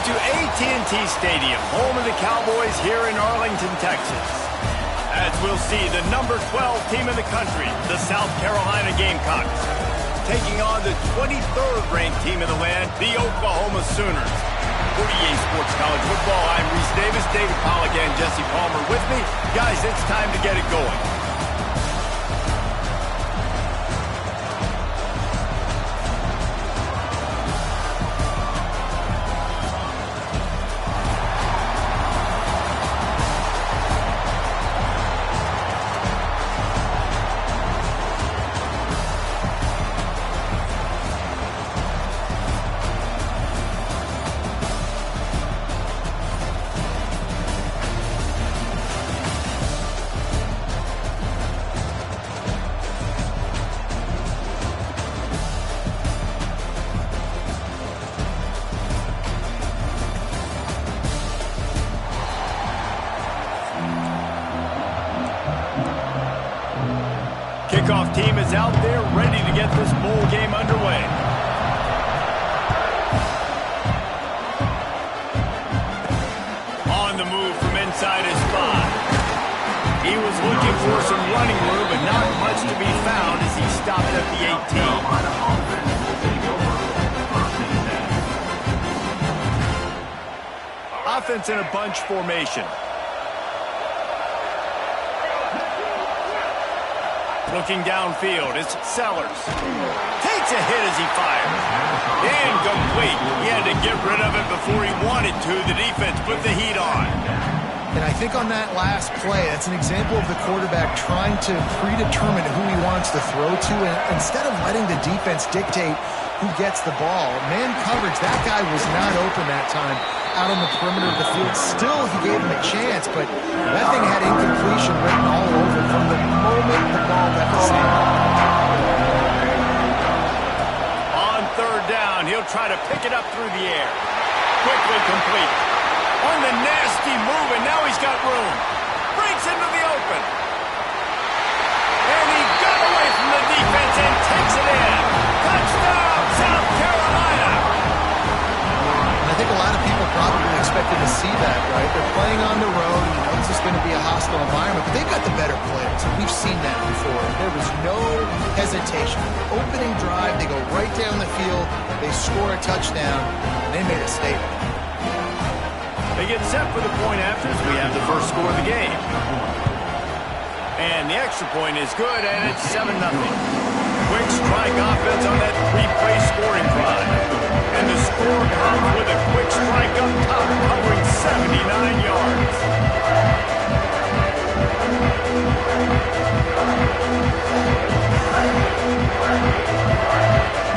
to AT&T Stadium, home of the Cowboys here in Arlington, Texas. As we'll see the number 12 team in the country, the South Carolina Gamecocks, taking on the 23rd ranked team in the land, the Oklahoma Sooners. For EA Sports College Football, I'm Reese Davis, David Pollack, and Jesse Palmer with me. Guys, it's time to get it going. Kickoff team is out there ready to get this bowl game underway. On the move from inside his spot. He was looking for some running room, but not much to be found as he stopped at the 18. Offense in a bunch formation. Looking downfield, it's Sellers. Takes a hit as he fires. Incomplete. He had to get rid of it before he wanted to. The defense put the heat on. And I think on that last play, that's an example of the quarterback trying to predetermine who he wants to throw to, and instead of letting the defense dictate who gets the ball. Man coverage, that guy was not open that time out on the perimeter of the field. Still, he gave him a chance, but that thing had incompletion written all over it from the moment the ball left his hand. On third down, he'll try to pick it up through the air. Quickly complete. On the nasty move, and now he's got room. Breaks into the open. And he got away from the defense and takes it in. Touchdown, South Carolina! I think a lot of people probably expected to see that, right? They're playing on the road. You know, this is going to be a hostile environment, but they've got the better players. We've seen that before. There was no hesitation. Opening drive, they go right down the field, they score a touchdown, and they made a statement. They get set for the point after as we have the first score of the game. And the extra point is good, and it's 7-0. Quick strike offense on that three-play scoring drive. And the score comes with a quick strike up top, covering 79 yards.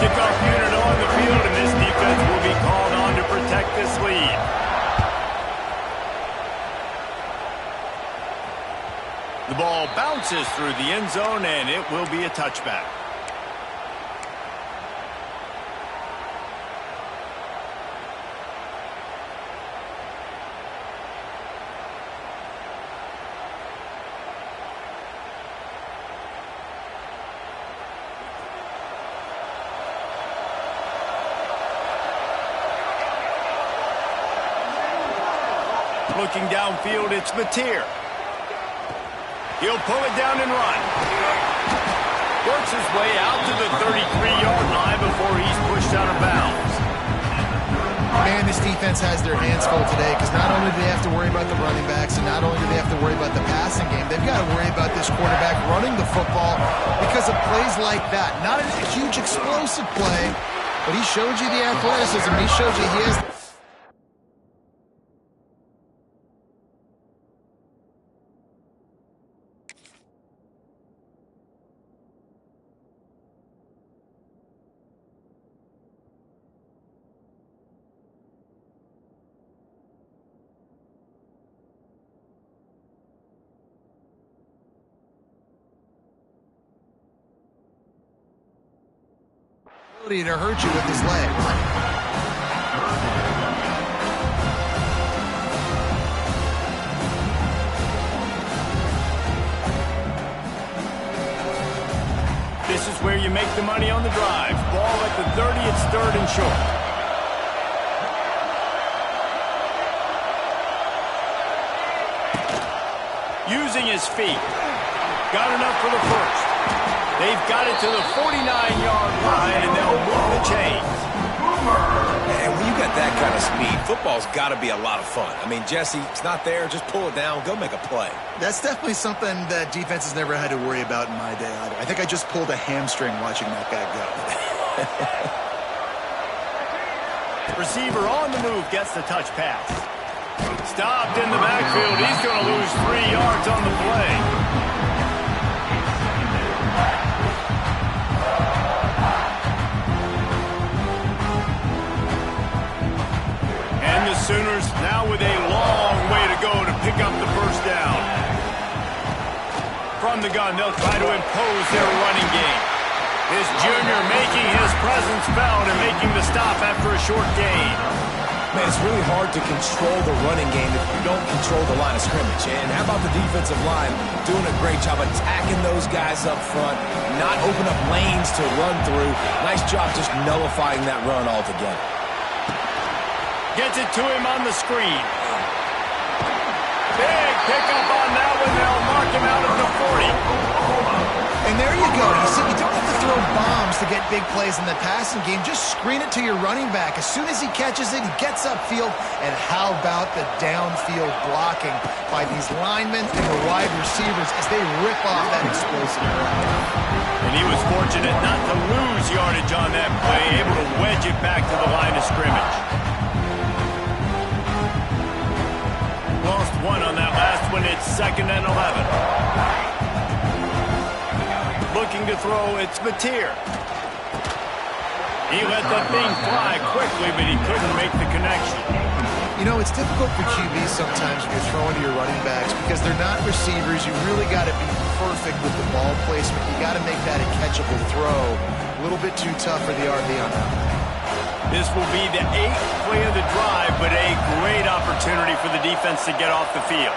Kickoff unit on the field, and this defense will be called on to protect this lead. The ball bounces through the end zone, and it will be a touchback. Looking downfield, it's Mateer. He'll pull it down and run. Works his way out to the 33-yard line before he's pushed out of bounds. Man, this defense has their hands full today because not only do they have to worry about the running backs and not only do they have to worry about the passing game, they've got to worry about this quarterback running the football because of plays like that. Not a huge explosive play, but he showed you the athleticism. He showed you he has... to hurt you with his leg. This is where you make the money on the drive. Ball at the 30, it's third and short. using his feet. Got enough for the first. They've got it to the 49-yard line, and they'll move the chains. And when you got that kind of speed, football's got to be a lot of fun. I mean, Jesse, it's not there. Just pull it down. Go make a play. That's definitely something that defense has never had to worry about in my day either. I think I just pulled a hamstring watching that guy go. Receiver on the move gets the touch pass. Stopped in the backfield. He's going to lose 3 yards on the play. And the Sooners now with a long way to go to pick up the first down. From the gun, they'll try to impose their running game. This junior making his presence felt and making the stop after a short gain. Man, it's really hard to control the running game if you don't control the line of scrimmage. And how about the defensive line doing a great job attacking those guys up front, not open up lanes to run through. Nice job just nullifying that run altogether. Gets it to him on the screen. Big pickup on that one. They'll mark him out at the 40. And there you go. You see, you don't have to throw bombs to get big plays in the passing game. Just screen it to your running back. As soon as he catches it, he gets upfield. And how about the downfield blocking by these linemen and the wide receivers as they rip off that explosive run. And he was fortunate not to lose yardage on that play, able to wedge it back to the line of scrimmage. Lost 1 on that last one. It's 2nd and 11. Looking to throw, it's Mateer. He let that thing fly quickly, but he couldn't make the connection. You know, it's difficult for QBs sometimes when you're throwing to your running backs because they're not receivers. You really got to be perfect with the ball placement. You got to make that a catchable throw. A little bit too tough for the RB on that one. This will be the 8th play of the drive, but a great opportunity for the defense to get off the field.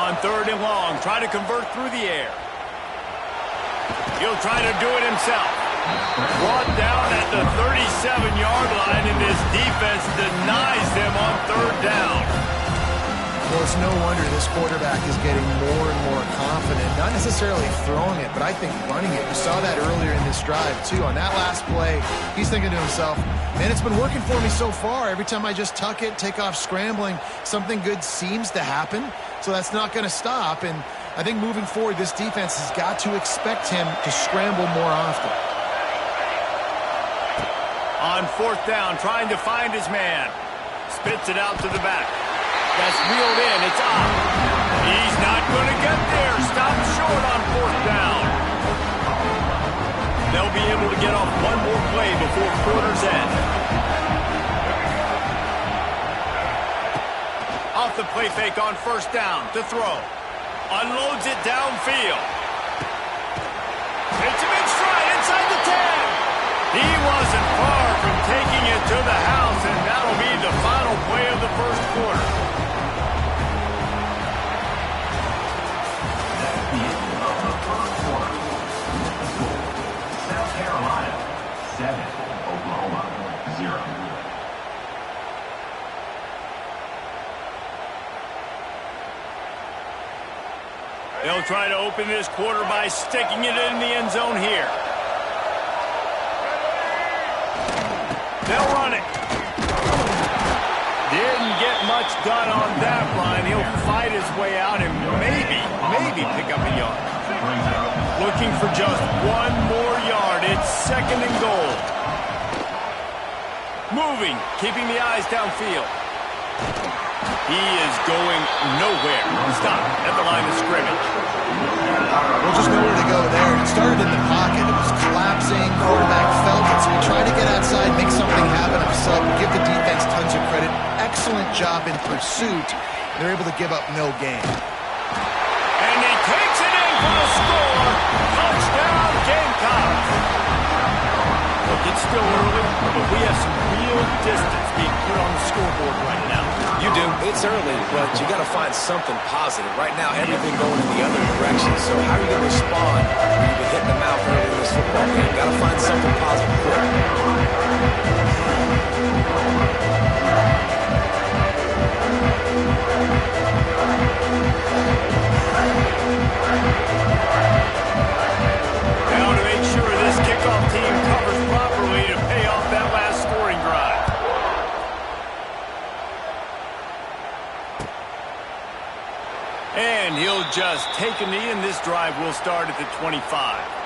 On 3rd and long, try to convert through the air. He'll try to do it himself. Brought down at the 37-yard line, and this defense denies them on 3rd down. Well, it's no wonder this quarterback is getting more and more confident. Not necessarily throwing it, but I think running it. We saw that earlier in this drive, too. On that last play, he's thinking to himself, man, it's been working for me so far. Every time I just tuck it, take off scrambling, something good seems to happen. So that's not going to stop. And I think moving forward, this defense has got to expect him to scramble more often. On 4th down, trying to find his man. Spits it out to the back. That's reeled in. It's up. He's not going to get there. Stopped short on 4th down. They'll be able to get off one more play before quarter's end. Off the play fake on 1st down to throw. Unloads it downfield. Takes a big stride inside the 10. He wasn't far from taking it to the house, and that'll be the final play of the first quarter. South Carolina 7, Oklahoma 0. They'll try to open this quarter by sticking it in the end zone here. They'll run it. Didn't get much done on that line. He'll fight his way out and maybe pick up a yard. Looking for just 1 more yard. It's 2nd and goal. Moving, keeping the eyes downfield. He is going nowhere. Stop at the line of scrimmage. Well, just nowhere to go there. It started in the pocket. It was collapsing. Quarterback felt it, so he tried to get outside, make something happen himself, give the defense tons of credit. Excellent job in pursuit. They're able to give up no gain. And he takes it in for the score. Touchdown, Gamecocks. Look, it's still early, but we have some real distance being put on the scoreboard right now. You do. It's early, but you got to find something positive. Right now, everything going in the other direction. So how are you going to respond when you've been hitting the mouth early in this football game? Got to find something positive quick. And he'll just take a knee, and this drive will start at the 25.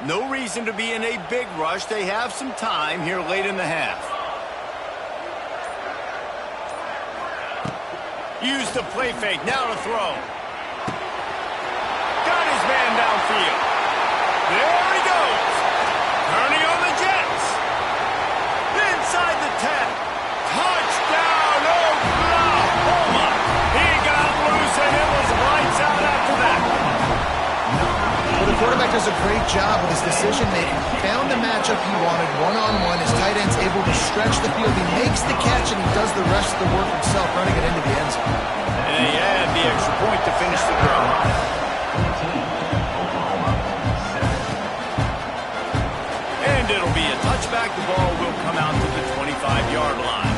No reason to be in a big rush. They have some time here late in the half. Use the play fake. Now to throw. Got his man downfield. There he goes. Turning on the Jets. Inside the 10. Touchdown, Oklahoma. He got loose, and it was lights out after that. Well, the quarterback does a great job with his decision-making. Found the matchup he wanted one-on-one. His tight end's able to stretch the field. He makes the catch, and he does the rest of the work himself, running it into the end zone. And he had the extra point to finish the drive. And it'll be a touchback. The ball will come out to the 25-yard line.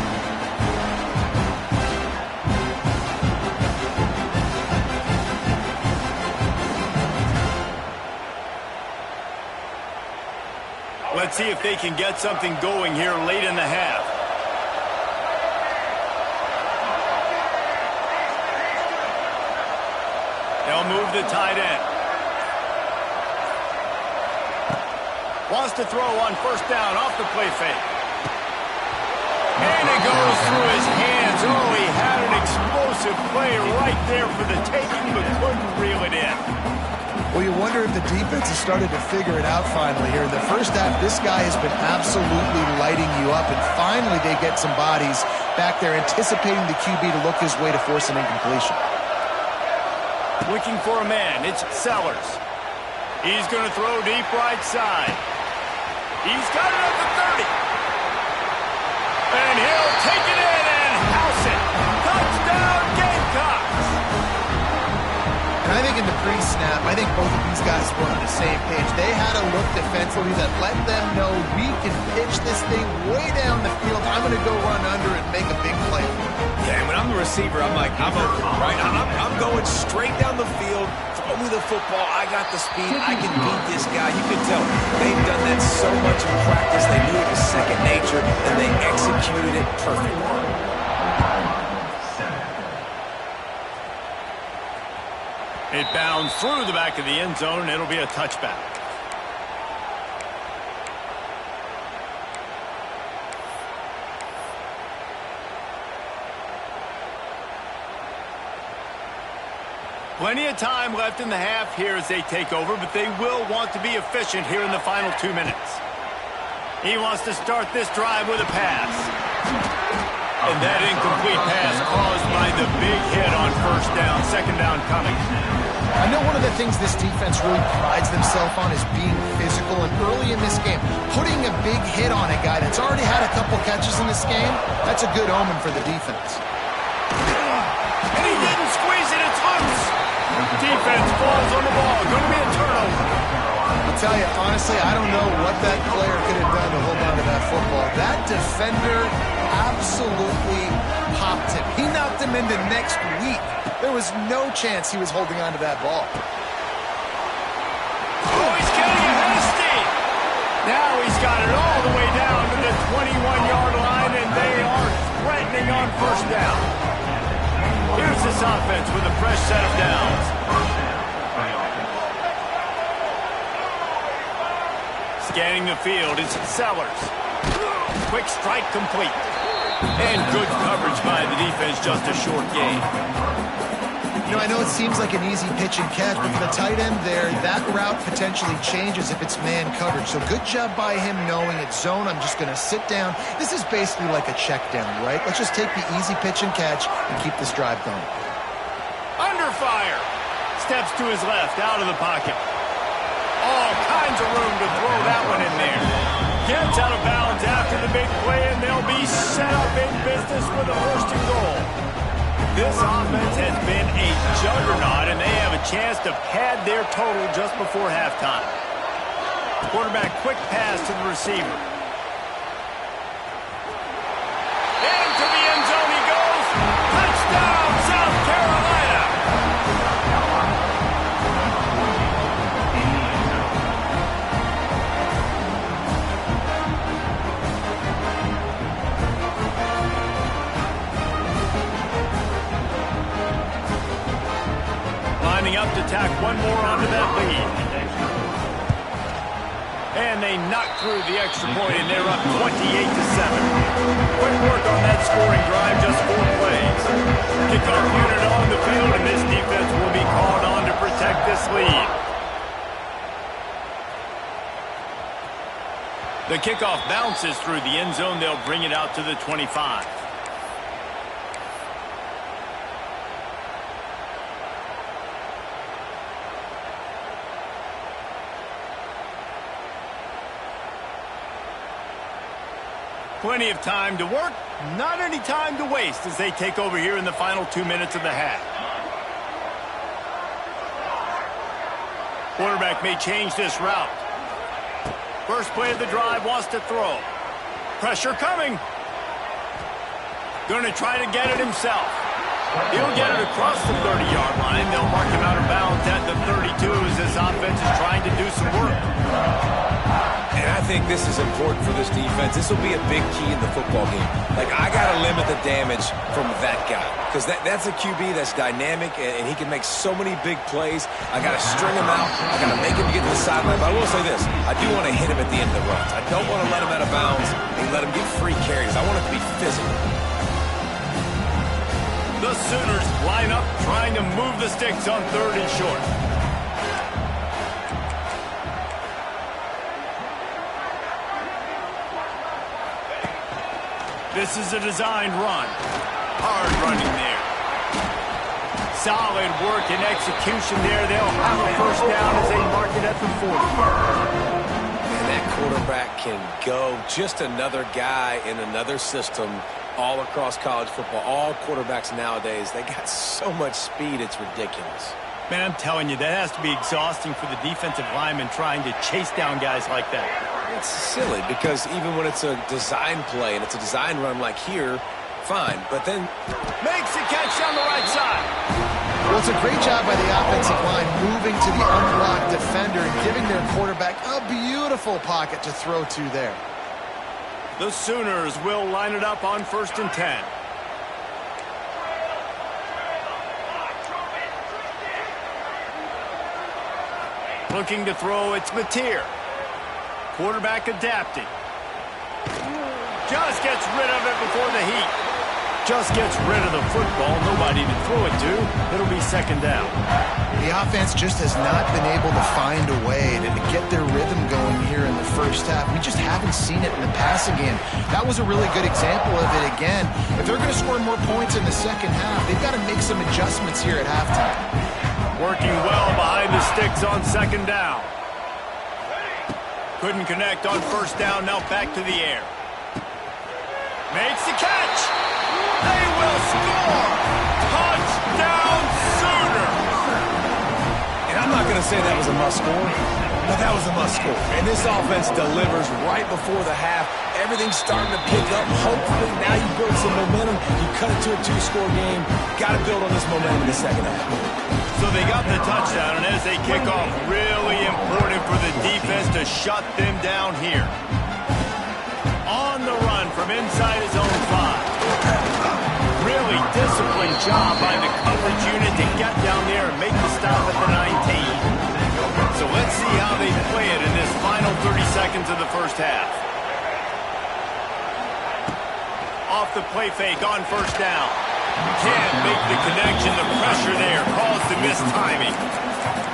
Let's see if they can get something going here late in the half. They'll move the tight end. Wants to throw on first down off the play fake. And it goes through his hands. Oh, he had an explosive play right there for the taking, but couldn't reel it in. Well, you wonder if the defense has started to figure it out finally here. In the first half, this guy has been absolutely lighting you up, and finally they get some bodies back there anticipating the QB to look his way to force an incompletion. Looking for a man. It's Sellers. He's going to throw deep right side. He's got it at the 30. And he'll take it in and house it. Touchdown, Gamecocks. And I think in the pre-snap, I think both of these guys were on the same page. They had a look defensively that let them know we can pitch this thing way down the field. I'm going to go run under and make a big play. Yeah, when I'm the receiver, I'm like, I'm open, right? I'm going straight down the field. Throw me the football. I got the speed. I can beat this guy. You can tell they've done that so much in practice. They knew it was second nature, and they executed it perfectly. It bounds through the back of the end zone, and it'll be a touchback. Plenty of time left in the half here as they take over, but they will want to be efficient here in the final 2 minutes. He wants to start this drive with a pass. And that incomplete pass caused by the big hit on first down, second down coming. I know one of the things this defense really prides themselves on is being physical, and early in this game, putting a big hit on a guy that's already had a couple catches in this game, that's a good omen for the defense. And he didn't squeeze it, it's loose. Defense falls on the ball, going to be a turnover. I'll tell you, honestly, I don't know what that player could have done to hold on to that football. That defender absolutely popped him. He knocked him into next week. There was no chance he was holding on to that ball. Oh, he's getting ahead of steam. Now he's got it all the way down to the 21-yard line, and they are threatening on first down. Here's this offense with a fresh set of downs. Scanning the field, it's Sellers. Quick strike complete. And good coverage by the defense, just a short gain. You know, I know it seems like an easy pitch and catch, but for the tight end there, that route potentially changes if it's man coverage. So good job by him knowing it's zone. I'm just going to sit down. This is basically like a check down, right? Let's just take the easy pitch and catch and keep this drive going. Under fire. Steps to his left, out of the pocket. All kinds of room to throw that one in there. Gets out of bounds after the big play, and they'll be set up in business with a first and goal. This offense has been a juggernaut, and they have a chance to pad their total just before halftime. Quarterback quick pass to the receiver. Into the end tack one more onto that lead. And they knock through the extra point, and they're up 28-7. Quick work on that scoring drive, just 4 plays. Kickoff unit on the field, and this defense will be called on to protect this lead. The kickoff bounces through the end zone. They'll bring it out to the 25. Plenty of time to work, not any time to waste as they take over here in the final 2 minutes of the half. Quarterback may change this route. First play of the drive, wants to throw. Pressure coming. Going to try to get it himself. He'll get it across the 30-yard line. They'll mark him out of bounds at the 32 as this offense is trying to do some work. And I think this is important for this defense. This will be a big key in the football game. Like, I got to limit the damage from that guy because that's a QB that's dynamic, and he can make so many big plays. I got to string him out. I got to make him get to the sideline. But I will say this. I do want to hit him at the end of the runs. I don't want to let him out of bounds and let him get free carries. I want it to be physical. The Sooners line up trying to move the sticks on 3rd and short. This is a designed run. Hard running there. Solid work and execution there. They'll have a first down as they mark it at the 40. And that quarterback can go. Just another guy in another system all across college football. All quarterbacks nowadays, they got so much speed, it's ridiculous. Man, I'm telling you, that has to be exhausting for the defensive lineman trying to chase down guys like that. It's silly because even when it's a design play and it's a design run like here, fine. But then makes the catch down the right side. Well, it's a great job by the offensive line moving to the unblocked defender and giving their quarterback a beautiful pocket to throw to there. The Sooners will line it up on 1st and 10. Looking to throw, it's Mateer. Quarterback adapting. Just gets rid of it before the heat. Just gets rid of the football. Nobody to throw it to. It'll be 2nd down. The offense just has not been able to find a way to get their rhythm going here in the first half. We just haven't seen it in the passing game. That was a really good example of it again. If they're going to score more points in the second half, they've got to make some adjustments here at halftime. Working well behind the sticks on 2nd down. Couldn't connect on 1st down. Now back to the air. Makes the catch. They will score. Touchdown Sooners. And I'm not going to say that was a must-score, but that was a must-score. And this offense delivers right before the half. Everything's starting to pick up. Hopefully now you build some momentum. You cut it to a 2-score game. Got to build on this momentum in the second half. So they got the touchdown, and as they kick off, really important for the defense to shut them down here. On the run from inside his own 5. Really disciplined job by the coverage unit to get down there and make the stop at the 19. So let's see how they play it in this final 30 seconds of the first half. Off the play fake on 1st down. Can't make the connection. The pressure there caused the missed timing.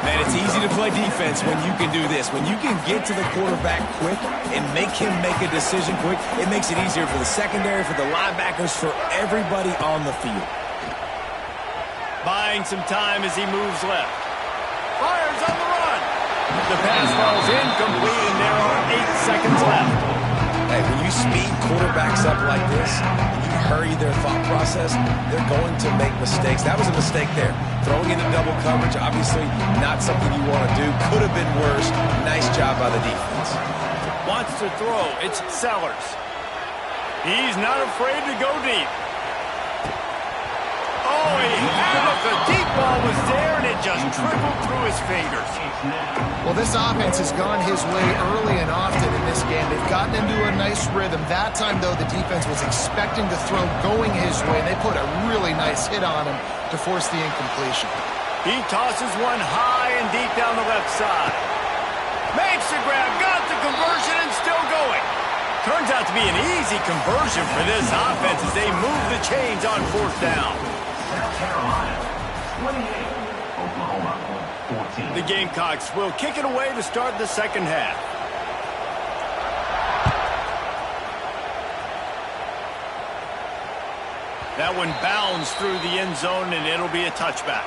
Man, it's easy to play defense when you can do this. When you can get to the quarterback quick and make him make a decision quick, it makes it easier for the secondary, for the linebackers, for everybody on the field. Buying some time as he moves left. Fires on the run. The pass falls incomplete, and there are 8 seconds left. Hey, when you speed quarterbacks up like this, and you hurry their thought process, they're going to make mistakes. That was a mistake there. Throwing into double coverage, obviously not something you want to do. Could have been worse. Nice job by the defense. Wants to throw. It's Sellers. He's not afraid to go deep. Oh, he had it. The deep ball was there, and it just trickled through his fingers. Well, this offense has gone his way early and often in this game. They've gotten into a nice rhythm. That time, though, the defense was expecting the throw going his way, and they put a really nice hit on him to force the incompletion. He tosses one high and deep down the left side. Makes the grab, got the conversion, and still going. Turns out to be an easy conversion for this offense as they move the chains on fourth down. South Carolina, 28. Oklahoma, 14. The Gamecocks will kick it away to start the second half. That one bounds through the end zone, and it'll be a touchback.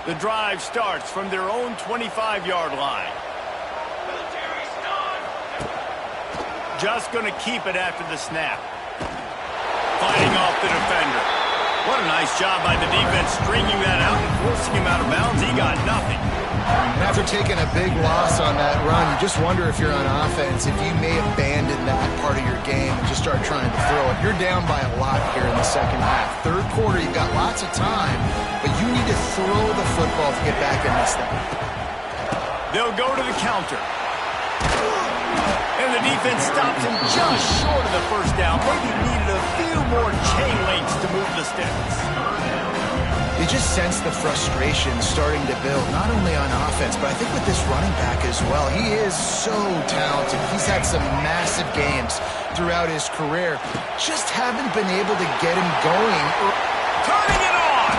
The drive starts from their own 25-yard line. Just going to keep it after the snap. Fighting off the defender. What a nice job by the defense stringing that out and forcing him out of bounds. He got nothing. After taking a big loss on that run, you just wonder if you're on offense, if you may abandon that part of your game and just start trying to throw it. You're down by a lot here in the second half. Third quarter, you've got lots of time, but you need to throw the football to get back in this thing. They'll go to the counter. And the defense stops him just short of the first down. Maybe needed a few more chain links to move the sticks. You just sense the frustration starting to build, not only on offense, but I think with this running back as well. He is so talented. He's had some massive games throughout his career. Just haven't been able to get him going. Turning it on!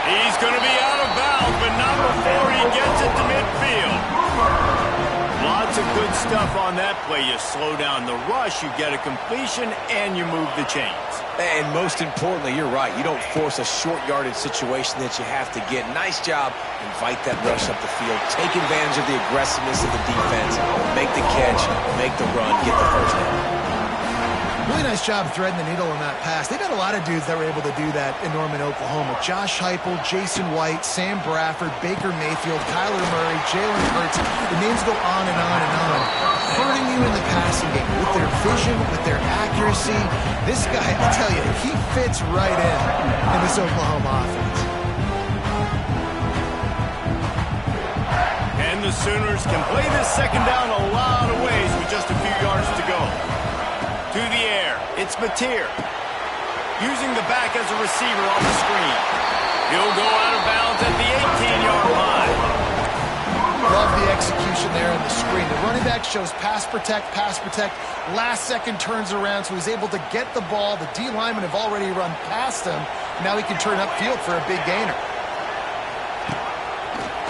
He's going to be out of bounds, but not before he gets it to midfield. Lots of good stuff on that play. You slow down the rush, you get a completion, and you move the chains. And most importantly, you're right. You don't force a short yardage situation that you have to get. Nice job. Invite that rush up the field. Take advantage of the aggressiveness of the defense. Make the catch, make the run, get the first down. Really nice job threading the needle on that pass. They've got a lot of dudes that were able to do that in Norman, Oklahoma. Josh Heupel, Jason White, Sam Bradford, Baker Mayfield, Kyler Murray, Jalen Hurts. The names go on and on and on. Hurting you in the passing game with their vision, with their accuracy. This guy, I tell you, he fits right in this Oklahoma offense. And the Sooners can play this second down a lot of ways with just a few yards to go. To the air, it's Mateer. Using the back as a receiver on the screen. He'll go out of bounds at the 18-yard line. Love the execution there in the screen. The running back shows pass protect, last second turns around, so he's able to get the ball. The D linemen have already run past him. Now he can turn upfield for a big gainer.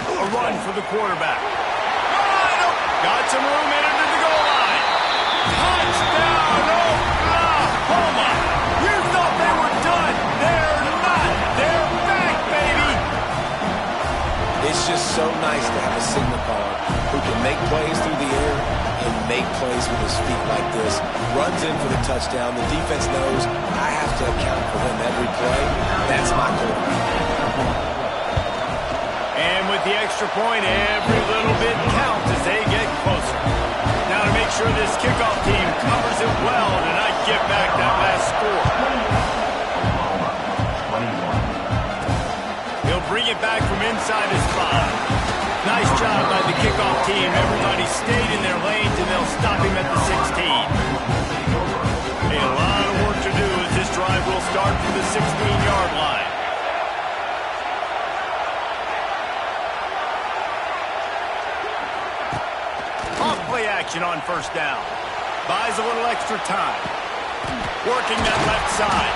A run for the quarterback. Got some room in under the goal line. Touchdown, Oklahoma! You thought they were done. They're not. They're back, baby. It's just so nice to have a signal caller who can make plays through the air and make plays with his feet like this. Runs in for the touchdown. The defense knows I have to account for him every play. That's my goal. And with the extra point, every little bit counts as they get closer. Now to make sure this kickoff team covers it well to not give back that last score. He'll bring it back from inside his 5. Nice job by the kickoff team. Everybody stayed in their lanes, and they'll stop him at the 16. A lot of work to do as this drive will start from the 16-yard line. Play action on first down. Buys a little extra time. Working that left side.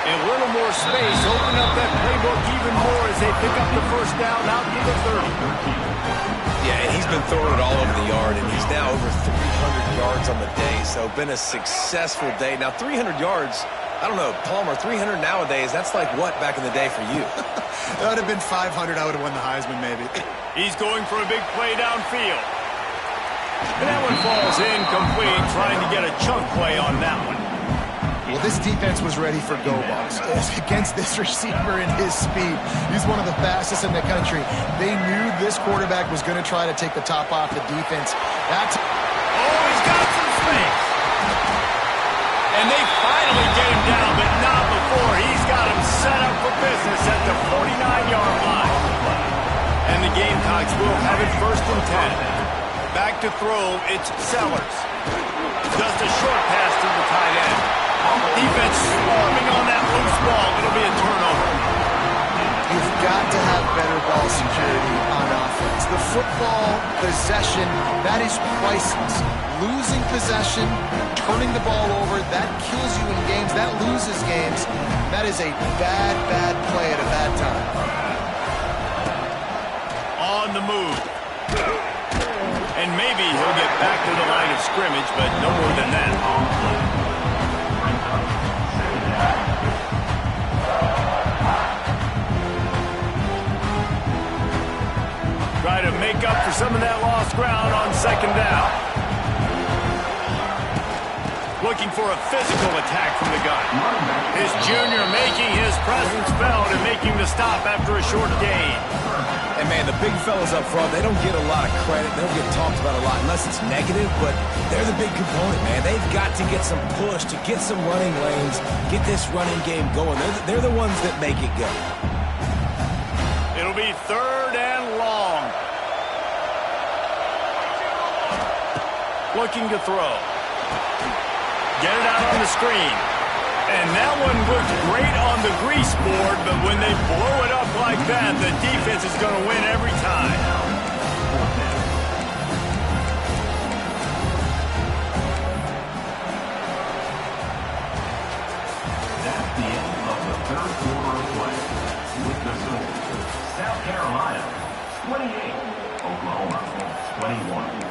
And a little more space. Open up that playbook even more as they pick up the first down out to the 30. Yeah, and he's been throwing it all over the yard, and he's now over 300 yards on the day. So been a successful day. Now 300 yards, I don't know, Palmer, 300 nowadays, that's like what back in the day for you? That would have been 500. I would have won the Heisman maybe. He's going for a big play downfield. And that one falls incomplete, trying to get a chunk play on that one. Well, this defense was ready for go balls against this receiver and his speed. He's one of the fastest in the country. They knew this quarterback was going to try to take the top off the defense. He's got some space. And they finally get him down, but not before. He's got him set up for business at the 49-yard line. And the Gamecocks will have it 1st and 10. Back to throw, it's Sellers. Just a short pass to the tight end. Defense swarming on that loose ball. It'll be a turnover. You've got to have better ball security on offense. The football possession, that is priceless. Losing possession, turning the ball over, that kills you in games, that loses games. That is a bad, bad play at a bad time. On the move. And maybe he'll get back to the line of scrimmage, but no more than that. Try to make up for some of that lost ground on second down. Looking for a physical attack from the gun. His junior making his presence felt and making the stop after a short gain. And, man, the big fellas up front, they don't get a lot of credit. They don't get talked about a lot unless it's negative, but they're the big component, man. They've got to get some push, to get some running lanes, get this running game going. They're the ones that make it go. It'll be 3rd and long. Looking to throw. Get it out on the screen. And that one looks great on the grease board, but when they blow it up like that, the defense is going to win every time. That's the end of the third quarter of play. With the score, South Carolina 28, Oklahoma 21.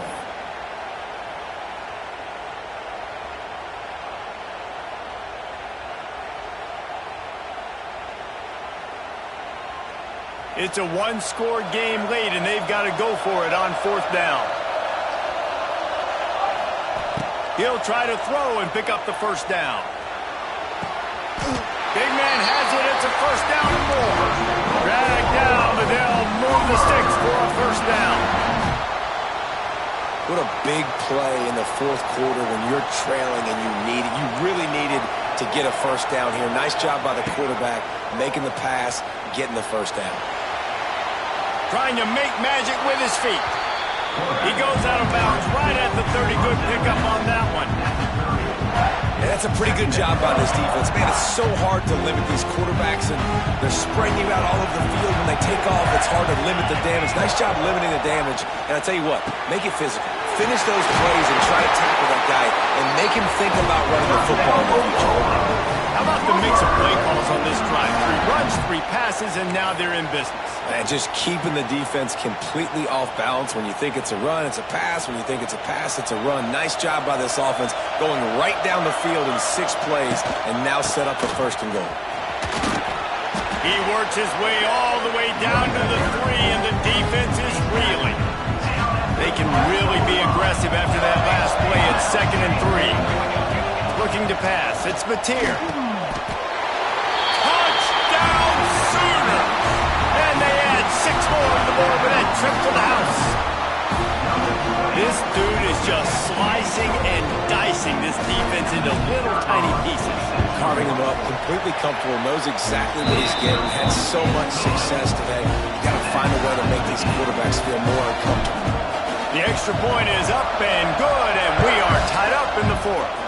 It's a one-score game late, and they've got to go for it on 4th down. He'll try to throw and pick up the first down. Big man has it. It's a first down and more. Dragged down, but they'll move the sticks for a first down. What a big play in the 4th quarter when you're trailing and you really needed to get a first down here. Nice job by the quarterback, making the pass, getting the first down. Trying to make magic with his feet. He goes out of bounds right at the 30. Good pickup on that one. And that's a pretty good job by this defense. Man, it's so hard to limit these quarterbacks, and they're spreading you out all over the field. When they take off, it's hard to limit the damage. Nice job limiting the damage. And I tell you what, make it physical. Finish those plays and try to tackle that guy and make him think about running the football in the future. How about the mix of play calls on this drive? 3 runs, 3 passes, and now they're in business. And just keeping the defense completely off balance. When you think it's a run, it's a pass. When you think it's a pass, it's a run. Nice job by this offense going right down the field in 6 plays and now set up for 1st and goal. He works his way all the way down to the 3, and the defense is reeling. They can really be aggressive after that last play at 2nd and 3. Looking to pass. It's Mateer. Touchdown Sooner! And they add 6 more on the board with that trip to the house. This dude is just slicing and dicing this defense into little tiny pieces. Carving him up, completely comfortable, knows exactly what he's getting, had so much success today. You got to find a way to make these quarterbacks feel more uncomfortable. The extra point is up and good, and we are tied up in the 4th.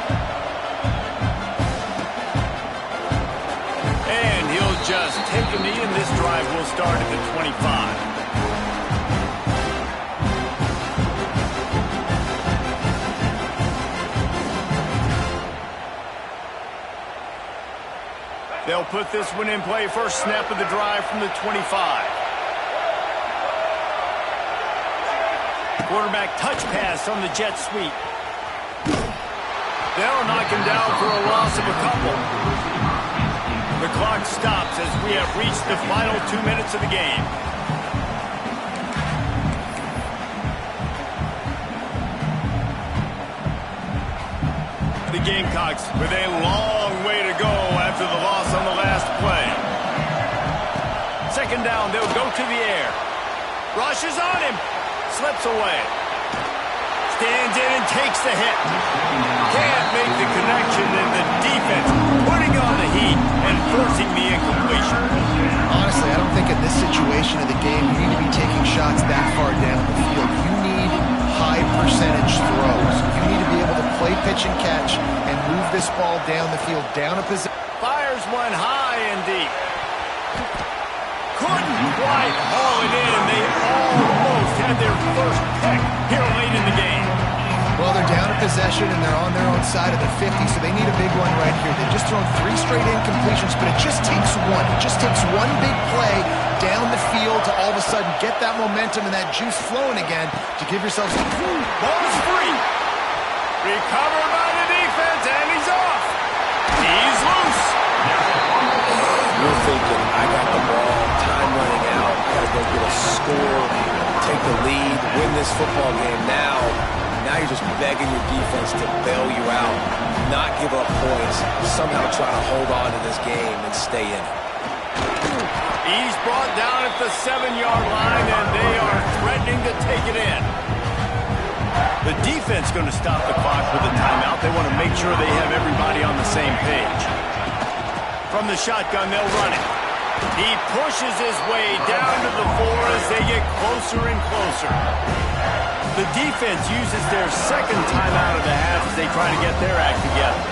And he'll just take a knee, and this drive will start at the 25. They'll put this one in play. First snap of the drive from the 25. Quarterback touch pass on the jet sweep. They'll knock him down for a loss of a couple. The clock stops as we have reached the final 2 minutes of the game. The Gamecocks with a long way to go after the loss on the last play. 2nd down, they'll go to the air. Rushes on him. Slips away. Stands in and takes the hit. Can't make the connection, and the defense putting on the heat and forcing the incompletion. Honestly, I don't think in this situation of the game you need to be taking shots that far down the field. You need high down a position. Fires one high and deep. Couldn't quite haul it in. They almost had their first pick here late in the game. Well, they're down a possession, and they're on their own side of the 50, so they need a big one right here. They've just thrown 3 straight incompletions, but it just takes one. It just takes one big play down the field to all of a sudden get that momentum and that juice flowing again to give yourselves... Ball is free. Recovered by the defense, and he's off. He's loose. You're thinking, I got the ball, time running out, I got to go get a score, take the lead, win this football game now. Now you're just begging your defense to bail you out, not give up points, somehow try to hold on to this game and stay in it. He's brought down at the 7-yard line, and they are threatening to take it in. The defense going to stop the clock with a timeout. They want to make sure they have everybody on the same page. From the shotgun, they'll run it. He pushes his way down to the 4 as they get closer and closer. The defense uses their second timeout of the half as they try to get their act together.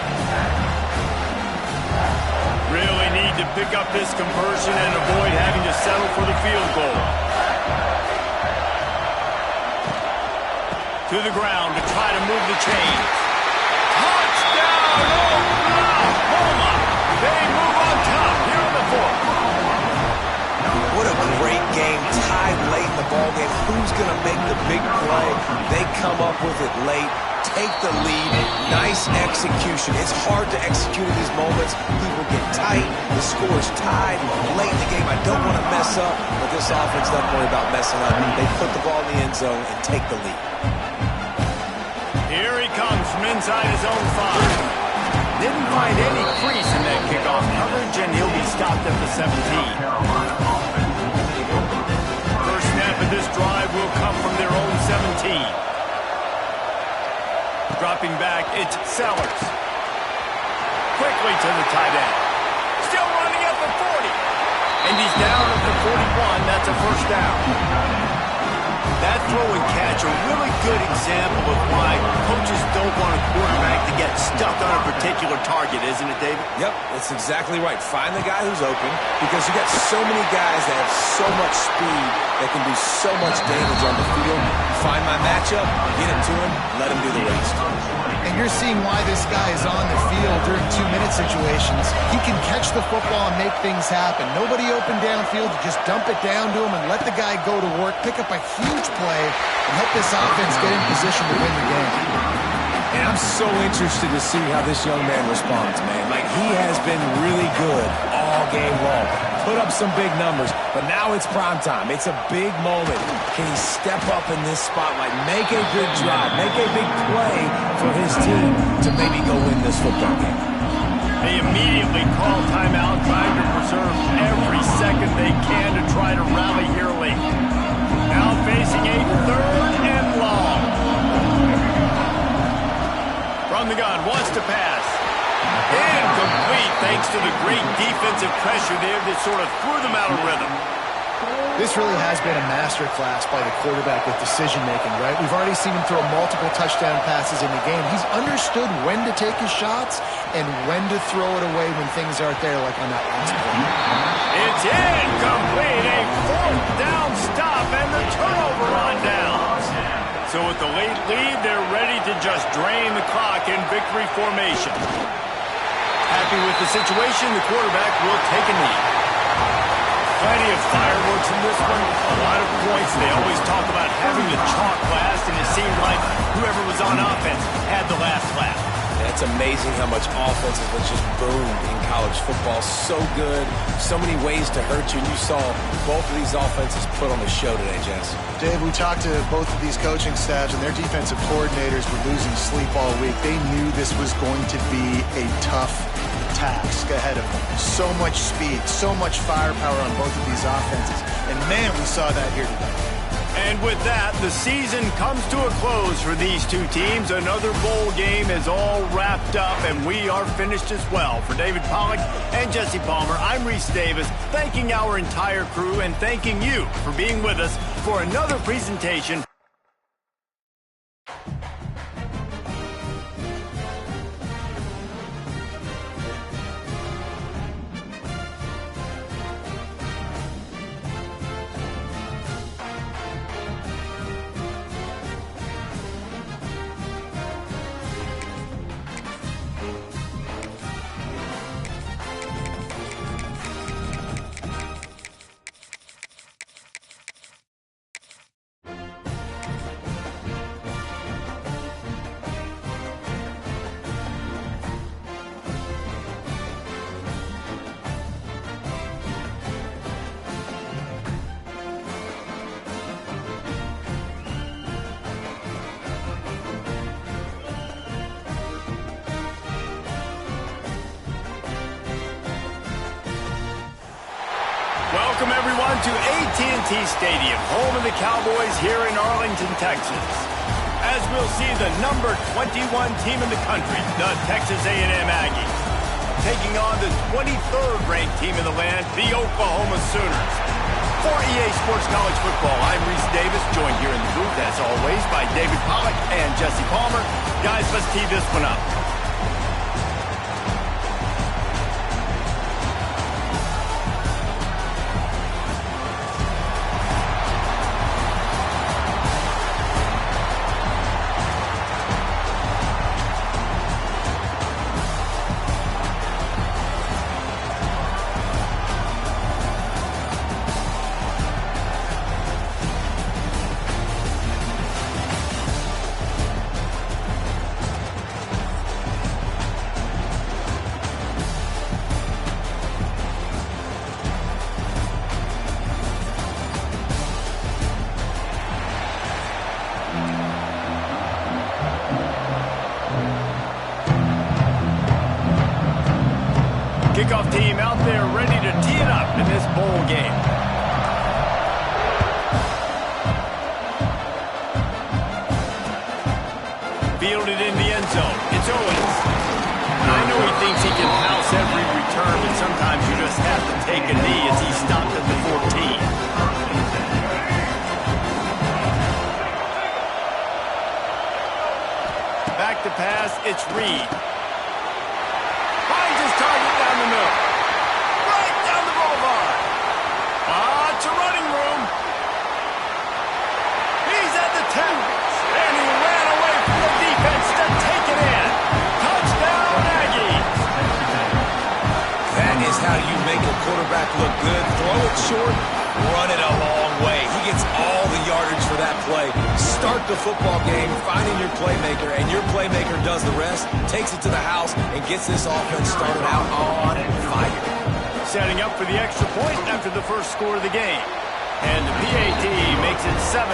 Really need to pick up this conversion and avoid having to settle for the field goal. To the ground to try to move the chains. Touchdown, Oklahoma! They move on top here in the 4th. What a great game, tied late in the ballgame. Who's going to make the big play? They come up with it late, take the lead. Nice execution. It's hard to execute in these moments. People get tight. The score is tied late in the game. I don't want to mess up, but this offense doesn't worry about messing up. They put the ball in the end zone and take the lead. Here he comes from inside his own 5. Didn't find any crease in that kickoff coverage, and he'll be stopped at the 17. First snap of this drive will come from their own 17. Dropping back, it's Sellers. Quickly to the tight end. Still running at the 40. And he's down at the 41. That's a first down. That throw and catch, a really good example of why coaches don't want a quarterback to get stuck on a particular target, isn't it, David? Yep, that's exactly right. Find the guy who's open, because you got so many guys that have so much speed that can do so much damage on the field. Find my matchup, get it to him, let him do the rest. And you're seeing why this guy is on the field during 2-minute situations. He can catch the football and make things happen. Nobody open downfield. You just dump it down to him and let the guy go to work, pick up a huge play, and help this offense get in position to win the game. And I'm so interested to see how this young man responds, man. Like, he has been really good all game long. Put up some big numbers, but now it's prime time. It's a big moment. Can he step up in this spotlight, make a good drive, make a big play for his team to maybe go win this football game? They immediately call timeout, trying to preserve every second they can to try to rally here late. Now facing a 3rd and long. From the gun, wants to pass. Incomplete, thanks to the great defensive pressure there that sort of threw them out of rhythm. This really has been a masterclass by the quarterback with decision-making, right? We've already seen him throw multiple touchdown passes in the game. He's understood when to take his shots and when to throw it away when things aren't there, like on that last play. It's incomplete, a 4th down stop, and the turnover on down. So with the late lead, they're ready to just drain the clock in victory formation. Happy with the situation, the quarterback will take a knee. Plenty of fireworks in this one, a lot of points. They always talk about having the chalk last, and it seemed like whoever was on offense had the last laugh. It's amazing how much offense has just boomed in college football. So good, so many ways to hurt you, and you saw both of these offenses put on the show today, Jess. Dave, we talked to both of these coaching staffs, and their defensive coordinators were losing sleep all week. They knew this was going to be a tough task ahead of them. So much speed, so much firepower on both of these offenses. And man, we saw that here today. And with that, the season comes to a close for these two teams. Another bowl game is all wrapped up, and we are finished as well. For David Pollack and Jesse Palmer, I'm Reese Davis, thanking our entire crew and thanking you for being with us for another presentation. Welcome, everyone, to AT&T Stadium, home of the Cowboys here in Arlington, Texas. As we'll see the number 21 team in the country, the Texas A&M Aggies, taking on the 23rd ranked team in the land, the Oklahoma Sooners. For EA Sports College Football, I'm Reese Davis, joined here in the booth, as always, by David Pollack and Jesse Palmer. Guys, let's tee this one up. Kickoff team out there ready to tee it up in this bowl game. Fielded in the end zone. It's Owens. I know he thinks he can house every return, but sometimes you just have to take a knee as he stopped at the 14. Back to pass, it's Reed. Finds his target down the middle. Right down the boulevard. It's a running room. He's at the 10. And he ran away from the defense to take it in. Touchdown, Aggies. That is how you make a quarterback look good. Throw it short, run it a long way. He gets all the yardage for that play. Start the football game finding your playmaker, and your playmaker does the rest, takes it to the house, and gets this offense started out on fire. Setting up for the extra point after the first score of the game. And the PAT makes it 7-0.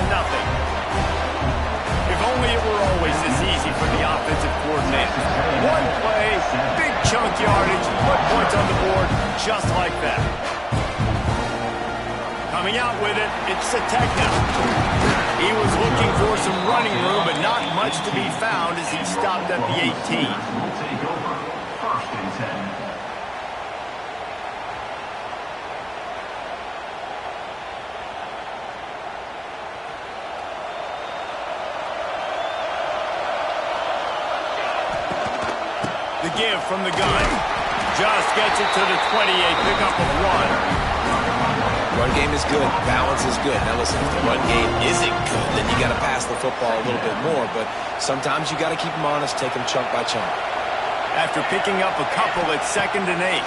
If only it were always this easy for the offensive coordinator. One play, big chunk yardage, put points on the board, just like that. Coming out with it, it's Sategna. He was looking for some running room, but not much to be found as he stopped at the 18. Will take over. First and 10. The give from the gun. Just gets it to the 28, pickup of 1. Run game is good. Balance is good. Now listen, if the run game isn't good, then you got to pass the football a little bit more. But sometimes you got to keep them honest, take them chunk by chunk. After picking up a couple at 2nd and 8.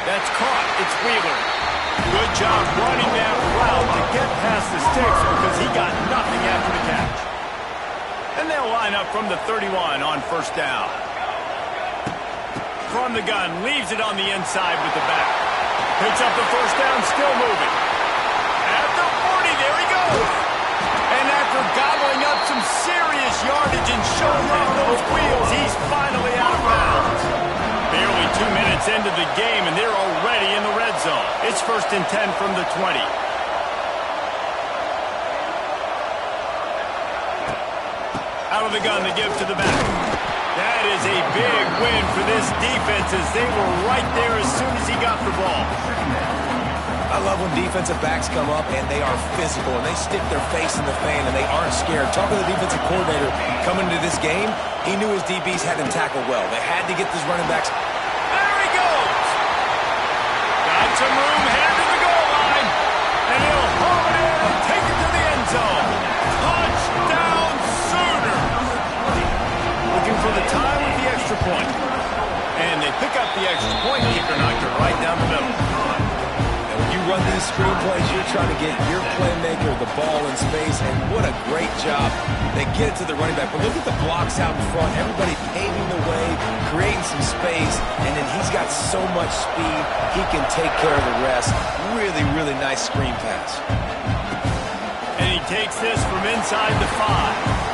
That's caught. It's Wheeler. Good job running that route to get past the sticks because he got nothing after the catch. And they'll line up from the 31 on first down. From the gun, leaves it on the inside with the back. Picks up the first down, still moving. At the 40, there he goes. And after gobbling up some serious yardage and showing off those wheels, he's finally out of bounds. Barely 2 minutes into the game, and they're already in the red zone. It's 1st and 10 from the 20. Out of the gun, the give to the back. That is a big win for this defense as they were right there as soon as he got the ball. I love when defensive backs come up and they are physical and they stick their face in the fan and they aren't scared. Talking to the defensive coordinator coming into this game, he knew his DBs had him tackled well. They had to get these running backs. There he goes. Got some room, headed to the goal line. And he'll home it in and take it to the end zone. Touchdown, Sooners. Looking for the tie with the extra point. And they pick up the extra point. Kicker knocked it right down the middle. And when you run these screen plays, you're trying to get your playmaker the ball in space, and what a great job. They get it to the running back. But look at the blocks out in front. Everybody paving the way, creating some space, and then he's got so much speed, he can take care of the rest. Really, really nice screen pass. And he takes this from inside the 5.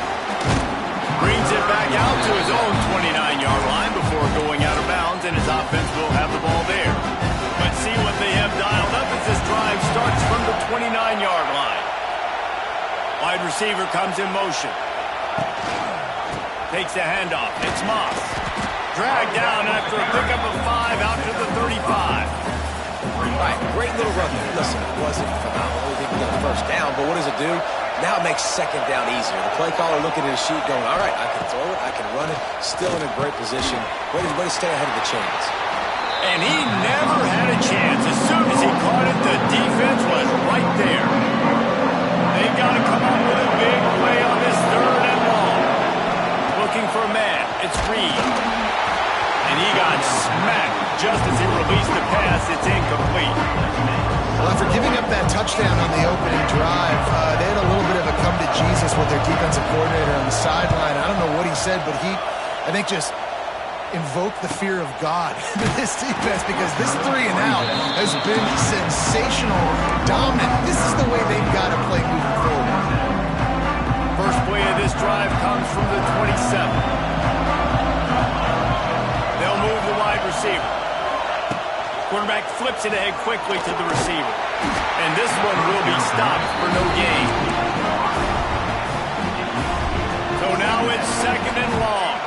Brings it back out to his own 29-yard line before going out of bounds, and it's His offense will have the ball there. But see what they have dialed up as this drive starts from the 29-yard line. Wide receiver comes in motion. Takes the handoff. It's Moss. Dragged down after a pickup of 5 out to the 35. All right, great little run there. Listen, it wasn't phenomenal. He didn't get the first down, but what does it do? Now it makes second down easier. The play caller looking at his sheet going, all right, I can throw it, I can run it, still in a great position. Way to stay ahead of the chains. And he never had a chance. As soon as he caught it, the defense was right there. They've got to come up with a big play on this 3rd and long. Looking for a man. It's Reed. And he got smacked just as he released the pass. It's incomplete. Well, after giving up that touchdown on the opening drive, they had a little bit of a come to Jesus with their defensive coordinator on the sideline. I don't know what he said, but he, I think, just invoked the fear of God in this defense, because this 3 and out has been sensational, dominant. This is the way they've got to play moving forward. First play of this drive comes from the 27. They'll move the wide receiver. Quarterback flips it ahead quickly to the receiver. And this one will be stopped for no gain. So now it's 2nd and long.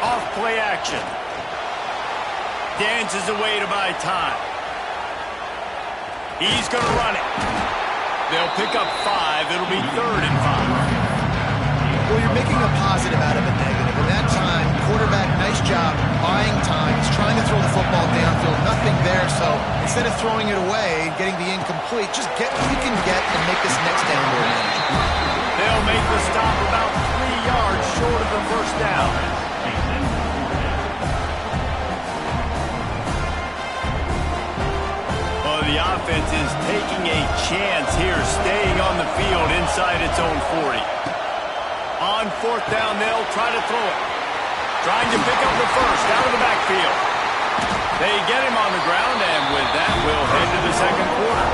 Off play action. Dances away to buy time. He's going to run it. They'll pick up 5. It'll be 3rd and 5. Well, you're making a positive out of a negative. In that time, quarterback, nice job buying time. He's trying to throw the football downfield. Nothing there, so instead of throwing it away and getting the incomplete, just get what you can get and make this next down more manageable. They'll make the stop about 3 yards short of the first down. Well, the offense is taking a chance here, staying on the field inside its own 40. On 4th down, they'll try to throw it. Trying to pick up the first out of the backfield. They get him on the ground, and with that, we'll head to the 2nd quarter.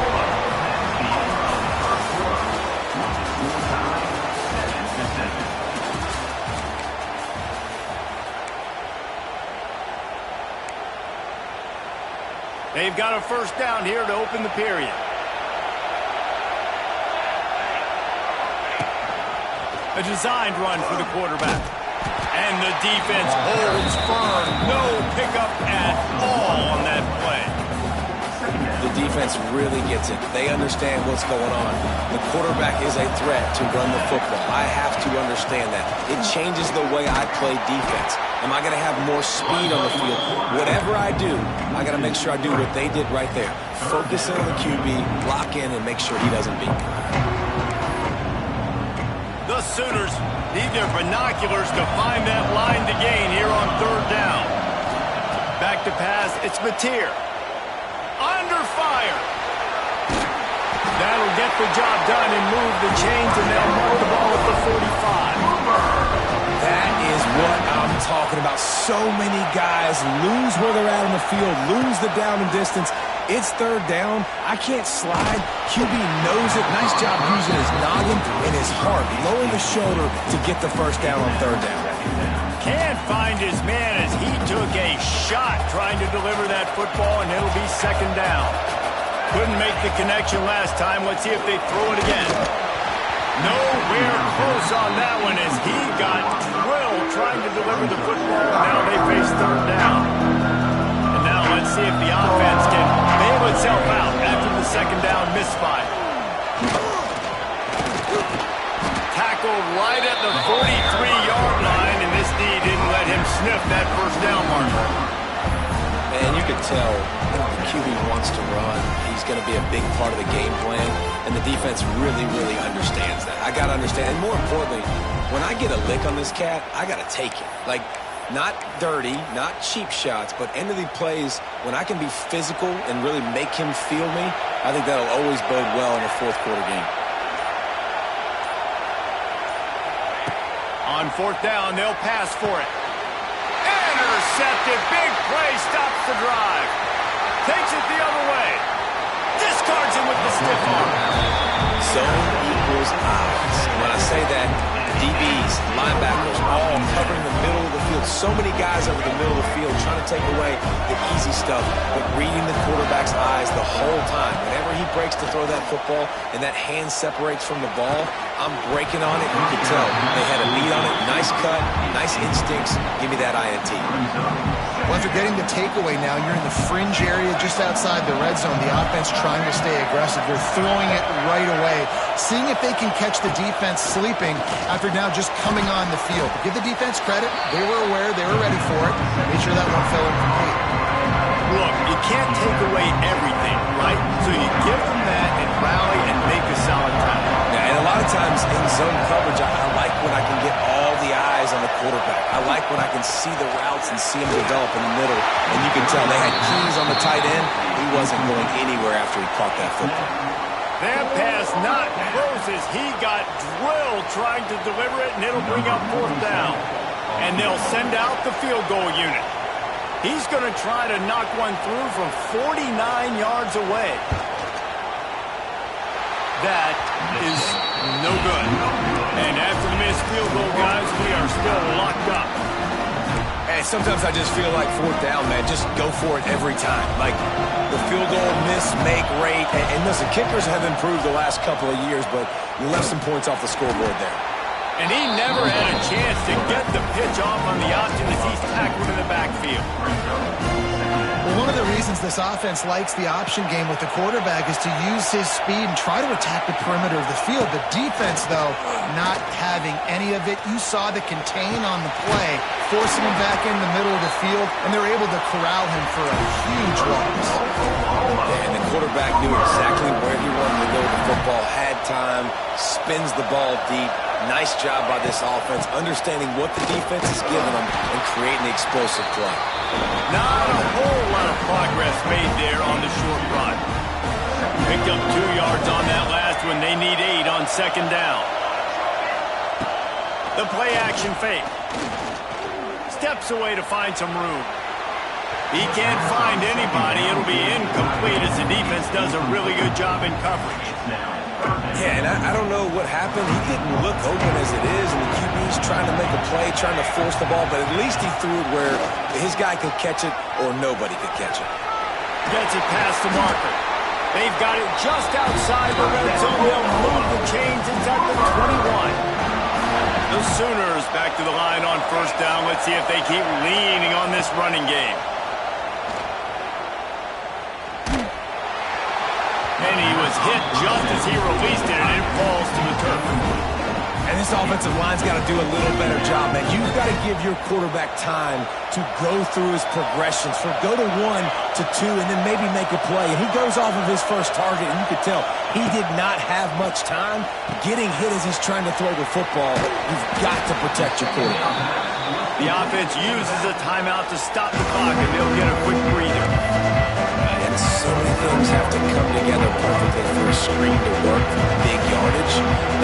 They've got a first down here to open the period. A designed run for the quarterback. And the defense holds firm. No pickup at all on that play. The defense really gets it. They understand what's going on. The quarterback is a threat to run the football. I have to understand that. It changes the way I play defense. Am I going to have more speed on the field? Whatever I do, I got to make sure I do what they did right there. Focus in on the QB, lock in, and make sure he doesn't beat me. The Sooners need their binoculars to find that line to gain here on 3rd down. Back to pass, it's Mateer. Under fire. That'll get the job done and move the chains, and they'll mark the ball at the 45. That is what I'm talking about. So many guys lose where they're at on the field, lose the down and distance. It's 3rd down. I can't slide. QB knows it. Nice job using his noggin and his heart, lowering the shoulder to get the first down on 3rd down. Can't find his man as he took a shot trying to deliver that football, and it'll be 2nd down. Couldn't make the connection last time. Let's see if they throw it again. Nowhere close on that one as he got drilled trying to deliver the football. Now they face 3rd down. And now let's see if the offense can bail itself out after the 2nd down misfire. Tackled right at the 43-yard line, and this knee didn't let him sniff that first down marker. And you can tell the QB wants to run. He's going to be a big part of the game plan, and the defense really, really understands that. I got to understand, and more importantly, when I get a lick on this cat, I got to take it. Like, not dirty, not cheap shots, but end of the plays, when I can be physical and really make him feel me, I think that'll always bode well in a 4th quarter game. On 4th down, they'll pass for it. Intercepted. Big play stops the drive. Takes it the other way. Discards him with the stiff arm. Zone equals eyes. When I say that, DBs, linebackers, all covering the middle of the field. So many guys over the middle of the field trying to take away the easy stuff, but reading the quarterback's eyes the whole time. Whenever he breaks to throw that football and that hand separates from the ball, I'm breaking on it. You can tell they had a lead on it. Nice cut, nice instincts. Give me that INT. Well, after getting the takeaway now, you're in the fringe area just outside the red zone. The offense trying to stay aggressive. They're throwing it right away, seeing if they can catch the defense sleeping after now just coming on the field. Give the defense credit. They were aware. They were ready for it. Made sure that one fell incomplete. Look, you can't take away everything, right? So you give them that and rally and make a solid tackle. Yeah, and a lot of times in zone coverage, I like when I can get all the eyes on the quarterback. I like when I can see the routes and see them develop in the middle. And you can tell they had keys on the tight end. He wasn't going anywhere after he caught that football. That pass not close as he got drilled trying to deliver it, and it'll bring up 4th down. And they'll send out the field goal unit. He's going to try to knock one through from 49 yards away. That is no good. And after the missed field goal, guys, we are still locked up. Hey, sometimes I just feel like 4th down, man. Just go for it every time. Like the field goal miss, make rate. And listen, kickers have improved the last couple of years, but you left some points off the scoreboard there. And he never had a chance to get the pitch off on the option as he's tackled in the backfield. Well, one of the reasons this offense likes the option game with the quarterback is to use his speed and try to attack the perimeter of the field. The defense, though, not having any of it. You saw the contain on the play, forcing him back in the middle of the field, and they're able to corral him for a huge loss. And the quarterback knew exactly where he wanted to go with the football, had time, spins the ball deep. Nice job by this offense, understanding what the defense is giving them and creating the explosive play. Not a whole lot of progress made there on the short run. Picked up 2 yards on that last one. They need 8 on 2nd down. The play action fake. Steps away to find some room. He can't find anybody. It'll be incomplete as the defense does a really good job in coverage. Yeah, and I don't know what happened. He didn't look open as it is, and the QB's trying to make a play, trying to force the ball, but at least he threw it where his guy could catch it or nobody could catch it. Gets it past the marker. They've got it just outside the red zone. They'll move the chains inside the 21. The Sooners back to the line on 1st down. Let's see if they keep leaning on this running game. And he was hit just as he released it, and it falls to the turf. And this offensive line's got to do a little better job, man. You've got to give your quarterback time to go through his progressions. For go to 1 to 2 and then maybe make a play. And he goes off of his first target, and you could tell he did not have much time. Getting hit as he's trying to throw the football, you've got to protect your quarterback. The offense uses a timeout to stop the clock, and they'll get a quick breather. And so many things have to come together perfectly for a screen to work, big yardage.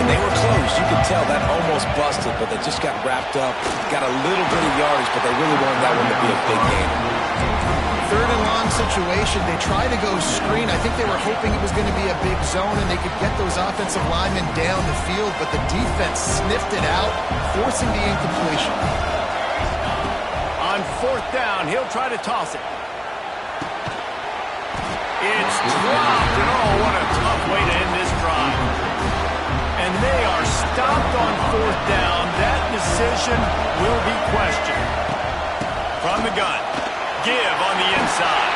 And they were close. You could tell that almost busted, but they just got wrapped up, got a little bit of yardage, but they really wanted that one to be a big game. 3rd and long situation. They tried to go screen. I think they were hoping it was going to be a big zone and they could get those offensive linemen down the field, but the defense sniffed it out, forcing the incompletion. On 4th down, he'll try to toss it. It's dropped, and oh, what a tough way to end this drive. And they are stopped on 4th down. That decision will be questioned. From the gun, give on the inside.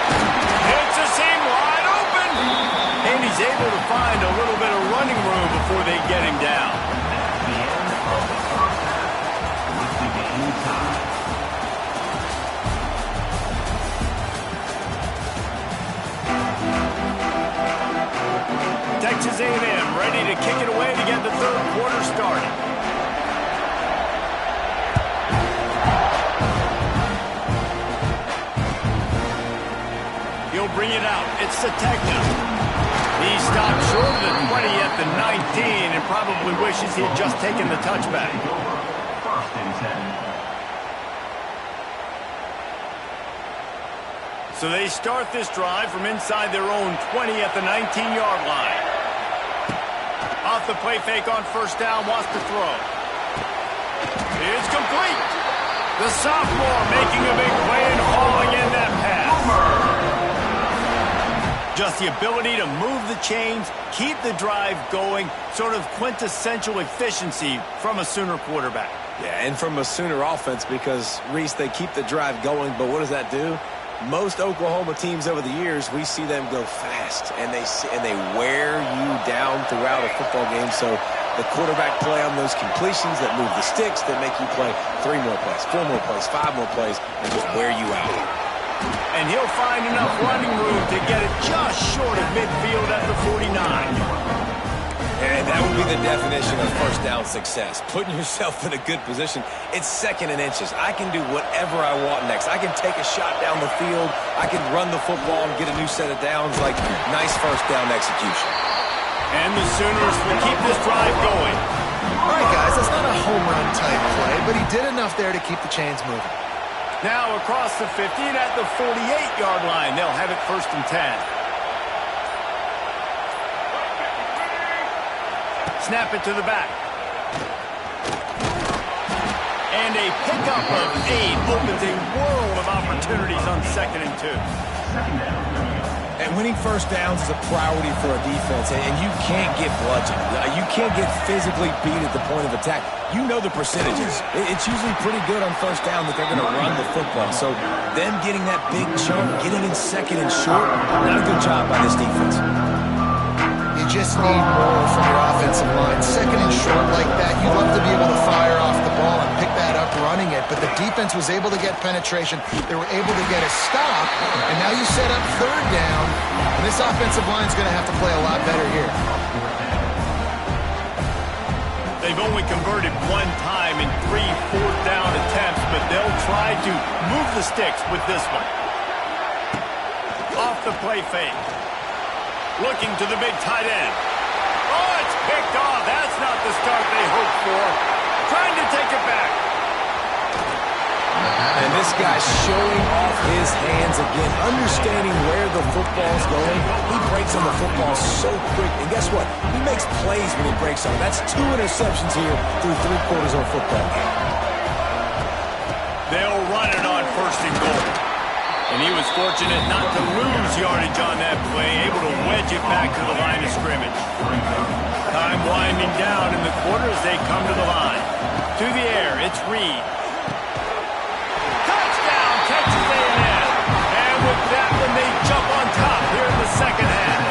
Hits a seam wide open. And he's able to find a little bit of running room before they get him down. The end of the first half. With the game time. Texas A&M ready to kick it away to get the 3rd quarter started. He'll bring it out. It's Sategna. He stopped short of the 20 at the 19 and probably wishes he had just taken the touchback. 1st and 10. So they start this drive from inside their own 20 at the 19-yard line. Off the play fake on first down, wants to throw. It's complete. The sophomore making a big play and hauling in that pass. Just the ability to move the chains, keep the drive going, sort of quintessential efficiency from a Sooner quarterback. Yeah, and from a Sooner offense because, Reese, they keep the drive going, but what does that do? Most Oklahoma teams over the years, we see them go fast, and they wear you down throughout a football game. So the quarterback play on those completions that move the sticks, that make you play 3 more plays, 4 more plays, 5 more plays, and just wear you out. And he'll find enough running room to get it just short of midfield at the 49. And that would be the definition of first down success. Putting yourself in a good position. It's 2nd and inches. I can do whatever I want next. I can take a shot down the field. I can run the football and get a new set of downs. Like, nice first down execution. And the Sooners will keep this drive going. All right, guys, that's not a home run type play, but he did enough there to keep the chains moving. Now across the 50 and at the 48-yard line, they'll have it 1st and 10. Snap it to the back. And a pickup of 8 opens a world of opportunities on 2nd and 2. And winning first downs is a priority for a defense, and you can't get bludgeoned. You can't get physically beat at the point of attack. You know the percentages. It's usually pretty good on first down that they're going to run the football. So them getting that big chunk, getting in 2nd and short, not a good job by this defense. You just need more from your offensive line. 2nd and short like that, you'd love to be able to fire off the ball and pick that up running it, but the defense was able to get penetration. They were able to get a stop, and now you set up 3rd down, and this offensive line is going to have to play a lot better here. They've only converted 1 time in 3 fourth down attempts, but they'll try to move the sticks with this one. Off the play fake. Looking to the big tight end. Oh, it's picked off. That's not the start they hoped for. Trying to take it back. And this guy's showing off his hands again, understanding where the football's going. He breaks on the football so quick. And guess what? He makes plays when he breaks on. That's 2 interceptions here through 3 quarters of a football game. They'll run it on 1st and goal. And he was fortunate not to lose yardage on that play, able to wedge it back to the line of scrimmage. Time winding down in the quarter as they come to the line. To the air, it's Reed. Touchdown, Texas A&M. And with that one, they jump on top here in the 2nd half.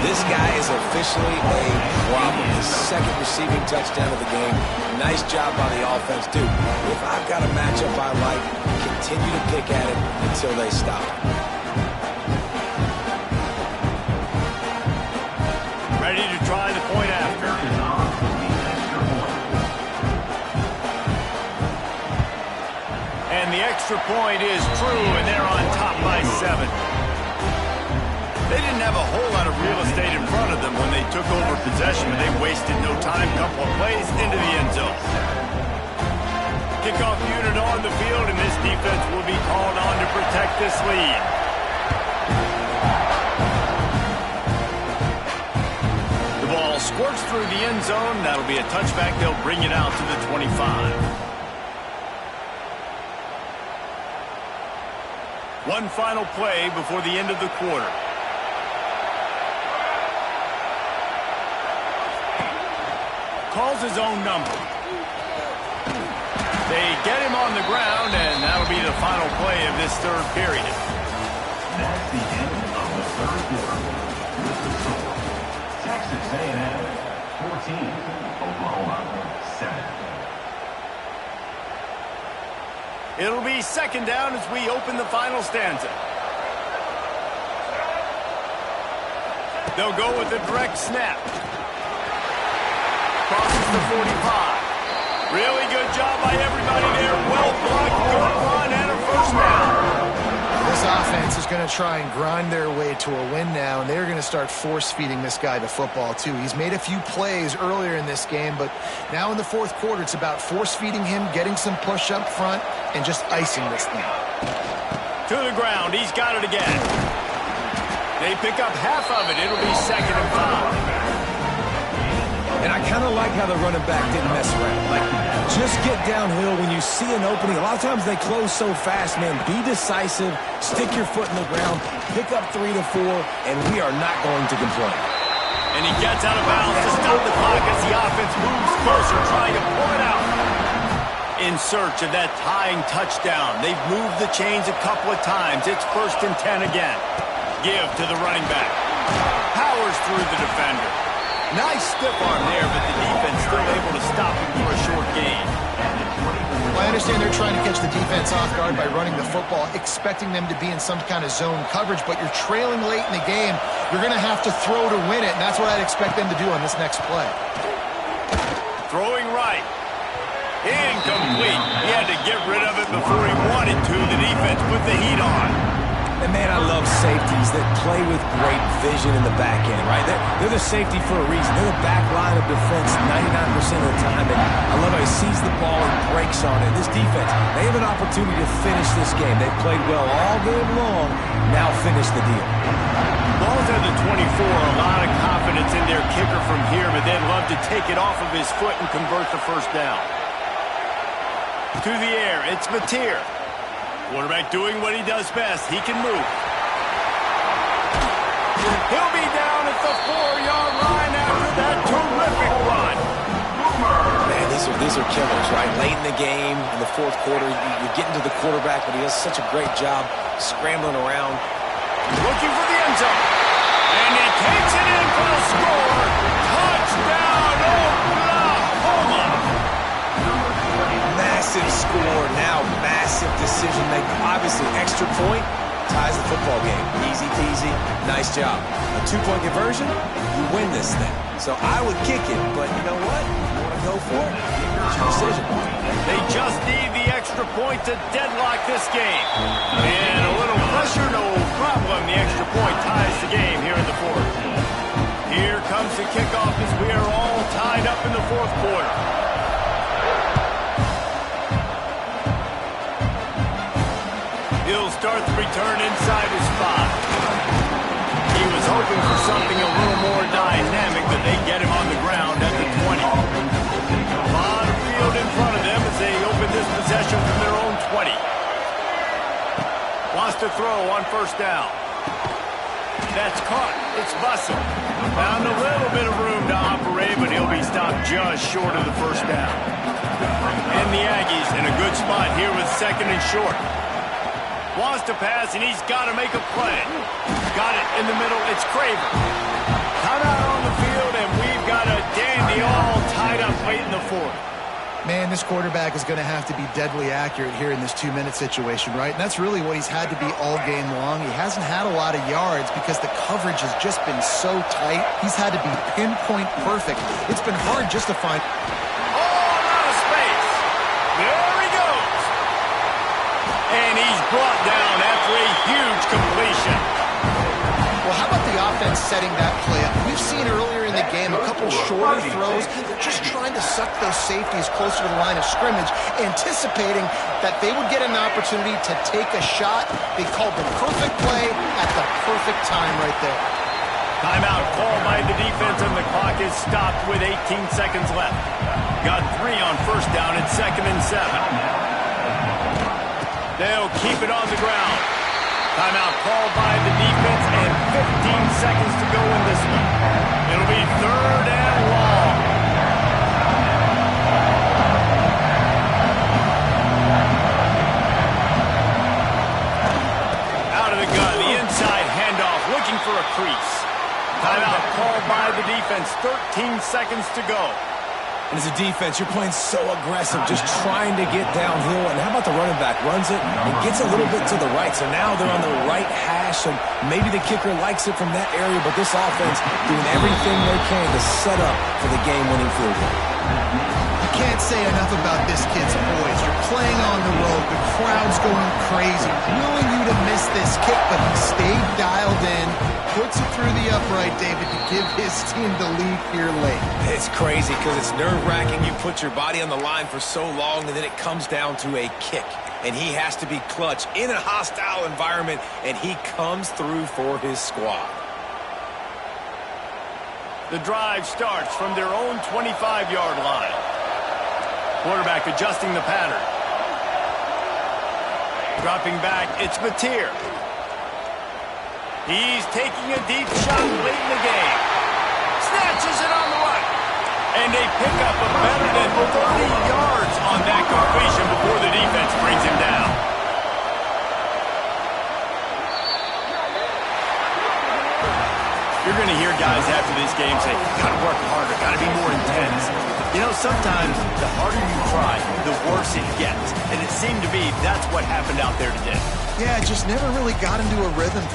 This guy is officially a problem. His 2nd receiving touchdown of the game. Nice job by the offense, too. If I've got a matchup I like, continue to pick at it until they stop. Ready to try the point after. And the extra point is true, and they're on top by 7. They didn't have a whole lot of real estate in front of them when they took over possession, but they wasted no time. Couple of plays into the end zone. Kickoff unit on the field, and this defense will be called on to protect this lead. The ball squirts through the end zone. That'll be a touchback. They'll bring it out to the 25. One final play before the end of the quarter. Calls his own number. They get him on the ground, and that'll be the final play of this 3rd period. That's the end of the 3rd quarter. With the score, Texas A&M 14, Oklahoma 7. It'll be 2nd down as we open the final stanza. They'll go with a direct snap. Crosses the 45. Really good job by everybody there. Well blocked, good run, and a 1st down. This offense is going to try and grind their way to a win now, and they're going to start force-feeding this guy the football, too. He's made a few plays earlier in this game, but now in the 4th quarter, it's about force-feeding him, getting some push up front, and just icing this thing. To the ground. He's got it again. They pick up half of it. It'll be 2nd and 5. And I kind of like how the running back didn't mess around. Like, just get downhill when you see an opening. A lot of times they close so fast, man. Be decisive, stick your foot in the ground, pick up 3 to 4, and we are not going to complain. And he gets out of bounds to stop the clock as the offense moves closer, trying to pull it out. In search of that tying touchdown. They've moved the chains a couple of times. It's 1st and 10 again. Give to the running back. Powers through the defender. Nice stiff arm there, but the defense still able to stop him for a short gain. Well, I understand they're trying to catch the defense off guard by running the football, expecting them to be in some kind of zone coverage, but you're trailing late in the game. You're going to have to throw to win it, and that's what I'd expect them to do on this next play. Throwing right. Incomplete. He had to get rid of it before he wanted to. The defense put the heat on. And, man, I love safeties that play with great vision in the back end, right? They're the safety for a reason. They're the back line of defense 99% of the time. And I love how he sees the ball and breaks on it. This defense, they have an opportunity to finish this game. They've played well all game long. Now finish the deal. Ball's at the 24. A lot of confidence in their kicker from here, but they'd love to take it off of his foot and convert the first down. To the air, it's Mateer. Quarterback doing what he does best. He can move. He'll be down at the 4-yard line after that terrific run. Man, these are killers, right? Late in the game, in the 4th quarter, you're getting to the quarterback, but he does such a great job scrambling around. Looking for the end zone. And he takes it in for the score. Touchdown, Oklahoma. Massive score, now massive decision making. Obviously, extra point ties the football game. Easy peasy, nice job. A 2-point conversion, you win this thing. So I would kick it, but you know what? You want to go for it? It's your decision. They just need the extra point to deadlock this game. And a little pressure, no problem. The extra point ties the game here in the 4th. Here comes the kickoff as we are all tied up in the 4th quarter. He'll start the return inside his 5. He was hoping for something a little more dynamic, but they get him on the ground at the 20. A lot of field in front of them as they open this possession from their own 20. Wants to throw on 1st down. That's caught. It's Bussell. Found a little bit of room to operate, but he'll be stopped just short of the 1st down. And the Aggies in a good spot here with 2nd and short. Wants to pass, and he's got to make a play. Got it in the middle. It's Craver. Timeout on the field, and we've got a dandy all tied up late in the 4th. Man, this quarterback is going to have to be deadly accurate here in this 2-minute situation, right? And that's really what he's had to be all game long. He hasn't had a lot of yards because the coverage has just been so tight. He's had to be pinpoint perfect. It's been hard just to find... All out of space. There he goes. And he's brought down after a huge completion. Well, how about the offense setting that play up? We've seen earlier in the game a couple shorter throws. They're just trying to suck those safeties closer to the line of scrimmage, anticipating that they would get an opportunity to take a shot. They called the perfect play at the perfect time right there. Timeout called by the defense, and the clock is stopped with 18 seconds left. Got 3 on 1st down at 2nd and 7. They'll keep it on the ground. Timeout called by the defense, and 15 seconds to go in this one. It'll be 3rd and long. Out of the gun, the inside handoff, looking for a crease. Timeout called by the defense, 13 seconds to go. And as a defense, you're playing so aggressive, just trying to get downhill. And how about the running back? Runs it and gets a little bit to the right. So now they're on the right hash, and maybe the kicker likes it from that area, but this offense doing everything they can to set up for the game-winning field goal. I can't say enough about this kid's poise. You're playing on the road. The crowd's going crazy, willing you to miss this kick, but he stayed dialed in, puts it through the upright, David, to give his team the lead here late. It's crazy because it's nerve-wracking. You put your body on the line for so long, and then it comes down to a kick. And he has to be clutch in a hostile environment, and he comes through for his squad. The drive starts from their own 25-yard line. Quarterback adjusting the pattern. Dropping back, it's Mateer. He's taking a deep shot late in the game. Snatches it on the right. And they pick up a better than 30 yards on that completion before the defense brings him down. You're going to hear guys after this game say, got to work harder, got to be more intense. You know, sometimes the harder you try, the worse it gets. And it seemed to be that's what happened out there today. Yeah, just never really got into a rhythm.